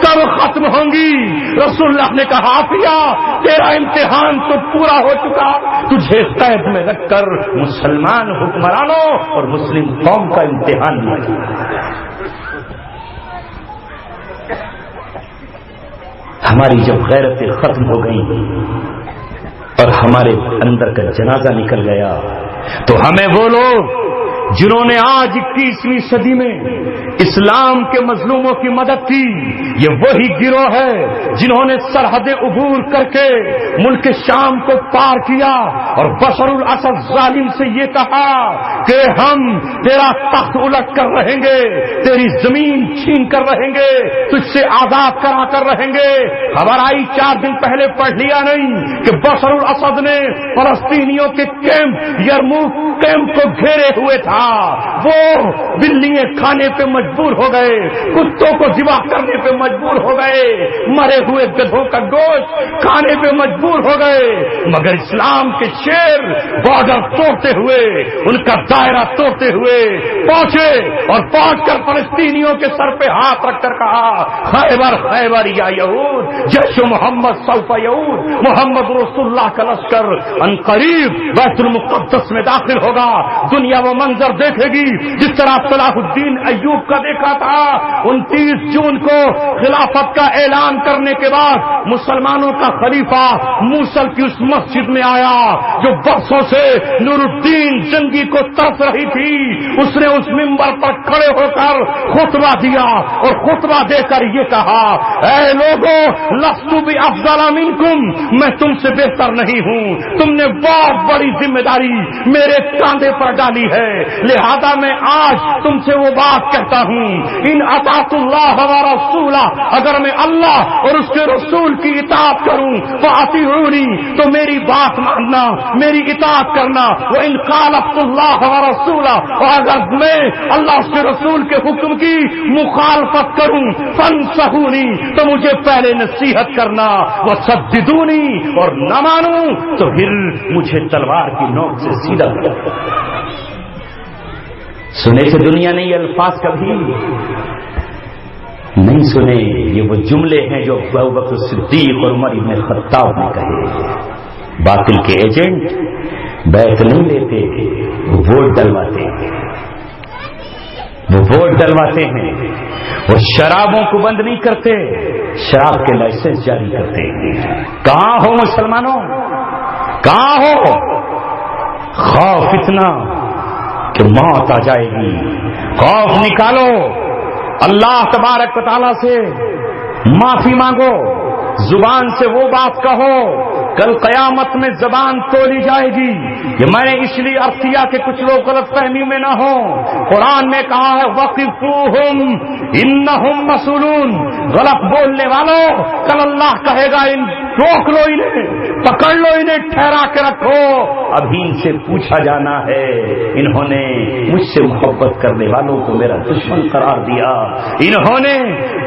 کب ختم ہوں گی؟ رسول اللہ نے کہا عافیہ تیرا امتحان تو پورا ہو چکا، تجھے قید میں رکھ کر مسلمان حکمرانوں اور مسلم قوم کا امتحان لیا. ہماری جب غیرتیں ختم ہو گئی اور ہمارے اندر کا جنازہ نکل گیا تو ہمیں وہ لوگ جنہوں نے آج 21ویں صدی میں اسلام کے مظلوموں کی مدد کی، یہ وہی گروہ ہے جنہوں نے سرحد عبور کر کے ملک شام کو پار کیا اور بشر الاسد ظالم سے یہ کہا کہ ہم تیرا تخت الٹ کر رہیں گے، تیری زمین چھین کر رہیں گے، تجھ سے آزاد کرا کر رہیں گے. خبر آئی 4 دن پہلے پڑھ لیا نہیں کہ بشر الاسد نے فلسطینیوں کے کیمپ یرموک کیمپ کو گھیرے ہوئے تھا، وہ بلیاں کھانے پہ مجبور ہو گئے، کتوں کو ذبح کرنے پہ مجبور ہو گئے، مرے ہوئے گدھوں کا گوشت کھانے پہ مجبور ہو گئے، مگر اسلام کے شیر بارڈر توڑتے ہوئے، ان کا دائرہ توڑتے ہوئے پہنچے اور پہنچ کر فلسطینیوں کے سر پہ ہاتھ رکھ کر کہا خیبر خیبر یا یہود جیش محمد سوف یعود، محمد رسول اللہ کا لشکر ان قریب بیت المقدس میں داخل ہوگا. دنیا وہ منظر دیکھے گی جس طرح صلاح الدین ایوب کا دیکھا تھا. 29 جون کو خلافت کا اعلان کرنے کے بعد مسلمانوں کا خلیفہ موصل کی اس مسجد میں آیا جو برسوں سے نور الدین جنگی کو ترس رہی تھی. اس نے اس منبر پر کھڑے ہو کر خطبہ دیا اور خطبہ دے کر یہ کہا اے لوگوں لستو بافضل منکم، میں تم سے بہتر نہیں ہوں، تم نے بہت بڑی ذمہ داری میرے کاندھے پر ڈالی ہے، لہذا میں آج تم سے وہ بات کہتا ہوں ان اطاعت اللہ و رسولہ، اگر میں اللہ اور اس کے رسول کی اطاعت کروں فاطیعونی تو میری بات ماننا، میری اطاعت کرنا. وان خالفت اللہ و رسولہ، اور اگر میں اللہ اس کے رسول کے حکم کی مخالفت کروں فانصحونی تو مجھے پہلے نصیحت کرنا، وسددونی اور نہ مانوں تو پھر مجھے تلوار کی نوک سے سیدھا کر. سنے تھے دنیا نے یہ الفاظ کبھی نہیں سنے. یہ وہ جملے ہیں جو ابو بکر صدیق اور عمر بن خطاب نے کہے. باطل کے ایجنٹ بیعت نہیں لیتے، وہ ووٹ ڈلواتے ہیں، وہ ووٹ ڈلواتے ہیں. وہ شرابوں کو بند نہیں کرتے، شراب کے لائسنس جاری کرتے ہیں. کہاں ہو مسلمانوں، کہاں ہو؟ خوف اتنا کہ موت آ جائے گی. خوف نکالو، اللہ تبارک و تعالیٰ سے معافی مانگو، زبان سے وہ بات کہو. کل قیامت میں زبان تولی جائے گی. کہ میں نے اس لیے عرض کیا کہ کچھ لوگ غلط فہمی میں نہ ہوں. قرآن نے کہا ہے وقفوہم انہم مسئولون، غلط بولنے والوں کل اللہ کہے گا ان روک لو، انہیں پکڑ لو، انہیں ٹھہرا کے رکھو. ابھی ان سے پوچھا جانا ہے انہوں نے مجھ سے محبت کرنے والوں کو میرا دشمن قرار دیا، انہوں نے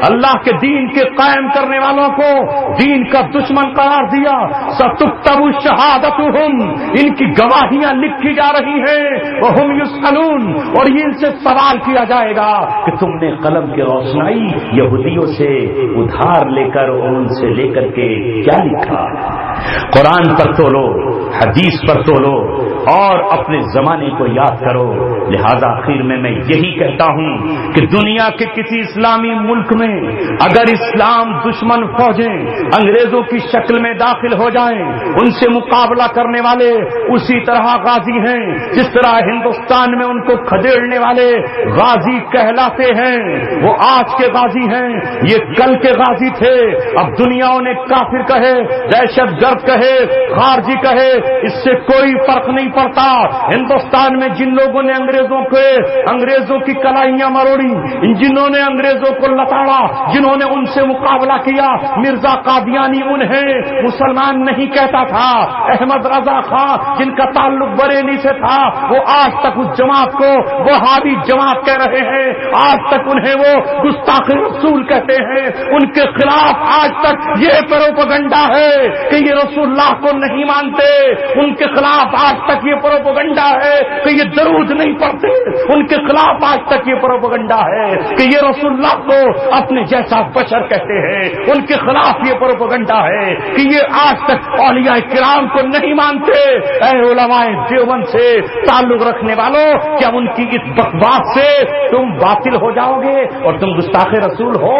اللہ کے دین کے قائم کرنے والوں کو دین کا دشمن قرار دیا. ستکتب شہادتہم، ان کی گواہیاں لکھی جا رہی ہیں. وہم یسألون، اور ان سے سوال کیا جائے گا کہ تم نے قلم کی روشنائی یہودیوں سے ادھار لے کر اور ان سے لے کر کے کیا لکھا. قرآن پر تولو، حدیث پر تولو اور اپنے زمانے کو یاد کرو. لہذا آخر میں یہی کہتا ہوں کہ دنیا کے کسی اسلامی ملک میں اگر اسلام دشمن فوجیں انگریزوں کی شکل میں داخل ہو جائیں، ان سے مقابلہ کرنے والے اسی طرح غازی ہیں جس طرح ہندوستان میں ان کو کھدیڑنے والے غازی کہلاتے ہیں. وہ آج کے غازی ہیں، یہ کل کے غازی تھے. اب دنیا انہیں کافر کہے، دہشت گرد کہے، خارجی کہے، اس سے کوئی فرق نہیں پڑتا. ہندوستان میں جن لوگوں نے انگریزوں کی کلائیاں مروڑی, جنہوں نے انگریزوں کو لتاڑا, جنہوں نے ان سے مقابلہ کیا, مرزا قادیانی انہیں مسلمان نہیں کہتا تھا. احمد رضا خان جن کا تعلق بریلی سے تھا, وہ آج تک اس جماعت کو وہابی جماعت کہہ رہے ہیں. آج تک انہیں وہ گستاخ رسول کہتے ہیں. ان کے خلاف آج تک یہ پروپیگنڈا ہے کہ یہ رسول اللہ کو نہیں مانتے. ان کے خلاف آج تک یہ پروپیگنڈا ہے کہ یہ درود نہیں پڑھتے. ان کے خلاف آج تک یہ پروپیگنڈا ہے کہ یہ رسول اللہ کو اپنے جیسا بشر کہتے ہیں. ان کے خلاف یہ پروپیگنڈا ہے کہ یہ آج تک اولیاء کرام کو نہیں مانتے. اے علماء دیوبند سے تعلق رکھنے والوں, کیا ان کی اس بکواس سے تم باطل ہو جاؤ گے اور تم گستاخ رسول ہو؟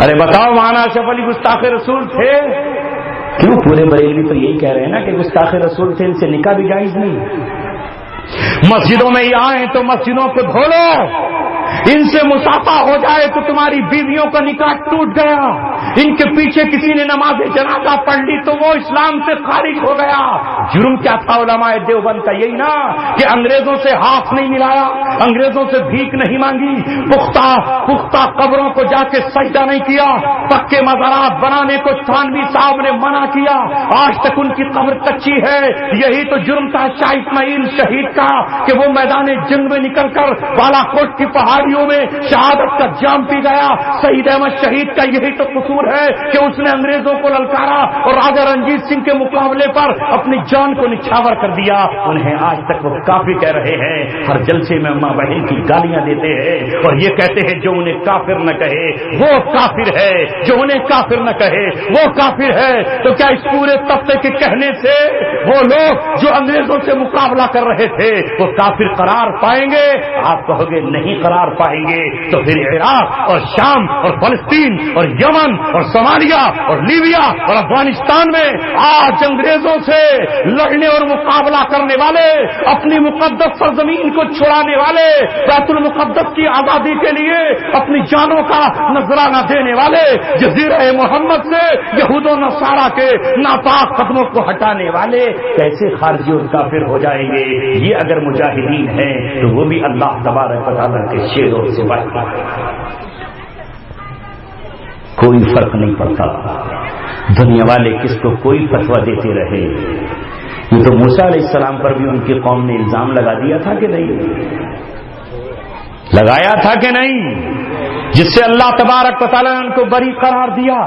ارے بتاؤ, مولانا اشرف علی گستاخ رسول تھے کیوں؟ پورے بریلوی تو یہی کہہ رہے ہیں نا کہ گستاخ رسول تھے, ان سے نکاح بھی جائز نہیں. مسجدوں میں یہ آئیں تو مسجدوں کو دھو لو, ان سے مسافہ ہو جائے تو تمہاری بیویوں کا نکاح ٹوٹ گیا. ان کے پیچھے کسی نے نماز جنازہ پڑھ لی تو وہ اسلام سے خارج ہو گیا. جرم کیا تھا علماء دیوبند کا؟ یہی نا کہ انگریزوں سے ہاتھ نہیں ملایا, انگریزوں سے بھیک نہیں مانگی, پختہ قبروں کو جا کے سجدہ نہیں کیا, پکے مزارات بنانے کو تھانوی صاحب نے منع کیا, آج تک ان کی قبر کچی ہے. یہی تو جرم تھا شاہ اسماعیل شہید کا کہ وہ میدان جنگ میں نکل کر بالا کوٹ کی پہاڑیوں میں شہادت کا جام پی گیا. سعید احمد شہید کا یہی تو قصور ہے کہ اس نے انگریزوں کو للکارا اور راجا رنجیت سنگھ کے مقابلے پر اپنی جان کو نچھاور کر دیا. انہیں آج تک وہ کافر کہہ رہے ہیں, ہر جلسے میں ماں بہن کی گالیاں دیتے ہیں اور یہ کہتے ہیں جو انہیں کافر نہ کہے وہ کافر ہے, جو انہیں کافر نہ کہے وہ کافر ہے. تو کیا اس پورے طبقے کے کہنے سے وہ لوگ جو انگریزوں سے مقابلہ کر رہے تھے وہ کافر قرار پائیں گے؟ آپ کہو گے نہیں قرار پائیں گے. تو پھر عراق اور شام اور فلسطین اور یمن اور صومالیہ اور لیبیا اور افغانستان میں آج انگریزوں سے لڑنے اور مقابلہ کرنے والے, اپنی مقدس سرزمین کو چھڑانے والے, بیت المقدس کی آزادی کے لیے اپنی جانوں کا نذرانہ دینے والے, جزیرہ محمد سے یہود و نصارہ کے ناپاک قدموں کو ہٹانے والے کیسے خارجی اور کافر ہو جائیں گے؟ یہ اگر مجاہدین ہیں تو وہ بھی اللہ تبارک و تعالیٰ کے شیروں سے بچتا ہے. کوئی فرق نہیں پڑتا, دنیا والے کس کو کوئی فتویٰ دیتے رہے. یہ تو موسیٰ علیہ السلام پر بھی ان کی قوم نے الزام لگا دیا تھا کہ نہیں, لگایا تھا کہ نہیں, جس سے اللہ تبارک و تعالیٰ نے ان کو بری قرار دیا.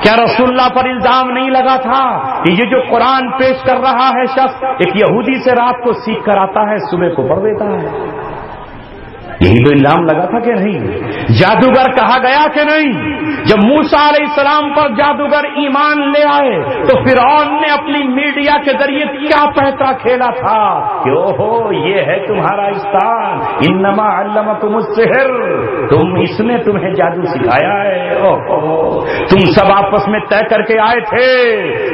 کیا رسول اللہ پر الزام نہیں لگا تھا کہ یہ جو قرآن پیش کر رہا ہے شخص ایک یہودی سے رات کو سیکھ کر آتا ہے, صبح کو پڑھ دیتا ہے؟ یہی تو الزام لگا تھا کہ نہیں؟ جادوگر کہا گیا کہ نہیں؟ جب موسیٰ علیہ السلام پر جادوگر ایمان لے آئے تو فرعون نے اپنی میڈیا کے ذریعے کیا پیسہ کھیلا تھا کہ اوہو یہ ہے تمہارا استان, انما علمکم السحر, اس نے تمہیں جادو سکھایا ہے. اوہو تم سب آپس میں طے کر کے آئے تھے,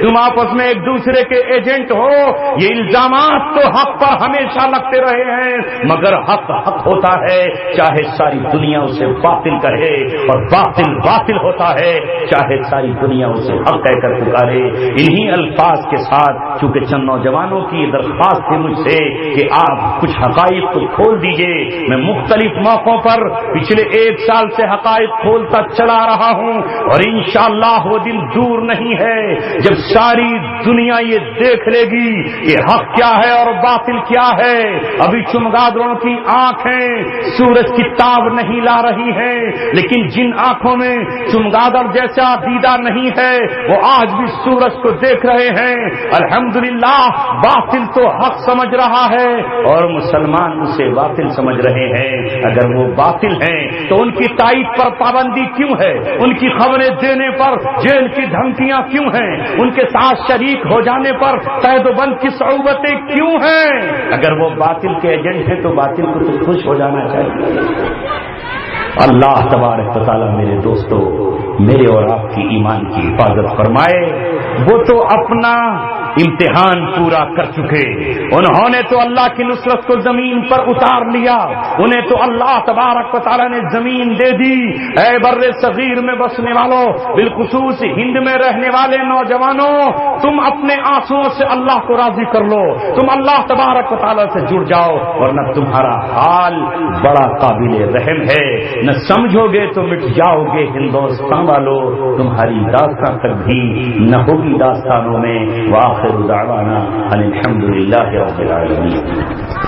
تم آپس میں ایک دوسرے کے ایجنٹ ہو. یہ الزامات تو حق پر ہمیشہ لگتے رہے ہیں, مگر حق حق ہوتا ہے چاہے ساری دنیا اسے باطل کہے, اور باطل باطل ہوتا ہے چاہے ساری دنیا اسے حق کہہ کر پکارے. انہی الفاظ کے ساتھ چونکہ چند نوجوانوں کی درخواست تھی مجھ سے کہ آپ کچھ حقائق کو کھول دیجئے, میں مختلف موقعوں پر پچھلے 1 سال سے حقائق کھولتا چلا رہا ہوں, اور انشاءاللہ وہ دن دور نہیں ہے جب ساری دنیا یہ دیکھ لے گی کہ حق کیا ہے اور باطل کیا ہے. ابھی چمگادڑوں کی آنکھیں سورج کی تاب نہیں لا رہی ہے, لیکن جن آنکھوں میں چمگادڑ جیسا دیدہ نہیں ہے وہ آج بھی سورج کو دیکھ رہے ہیں. الحمدللہ باطل تو حق سمجھ رہا ہے اور مسلمان اسے باطل سمجھ رہے ہیں. اگر وہ باطل ہیں تو ان کی تائید پر پابندی کیوں ہے, ان کی خبریں دینے پر جیل کی دھمکیاں کیوں ہیں, ان کے ساتھ شریک ہو جانے پر قید و بند کی صعوبتیں کیوں ہیں؟ اگر وہ باطل کے ایجنٹ ہیں تو باطل کو تو خوش ہو جانا چاہیے. اللہ تبارک و تعالیٰ میرے دوستو میرے اور آپ کی ایمان کی حفاظت فرمائے. وہ تو اپنا امتحان پورا کر چکے، انہوں نے تو اللہ کی نصرت کو زمین پر اتار لیا، انہیں تو اللہ تبارک و تعالیٰ نے زمین دے دی۔ اے بر صغیر میں بسنے والوں، بالخصوص ہند میں رہنے والے نوجوانوں، تم اپنے آنسوؤں سے اللہ کو راضی کر لو، تم اللہ تبارک و تعالیٰ سے جڑ جاؤ، ورنہ تمہارا حال بڑا قابل رحم ہے، نہ سمجھو گے تو مٹ جاؤ گے ہندوستان والوں، تمہاری داستان تک بھی نہ ہوگی داستانوں میں۔ وآخر دعوانا ان الحمد للہ رب العالمین۔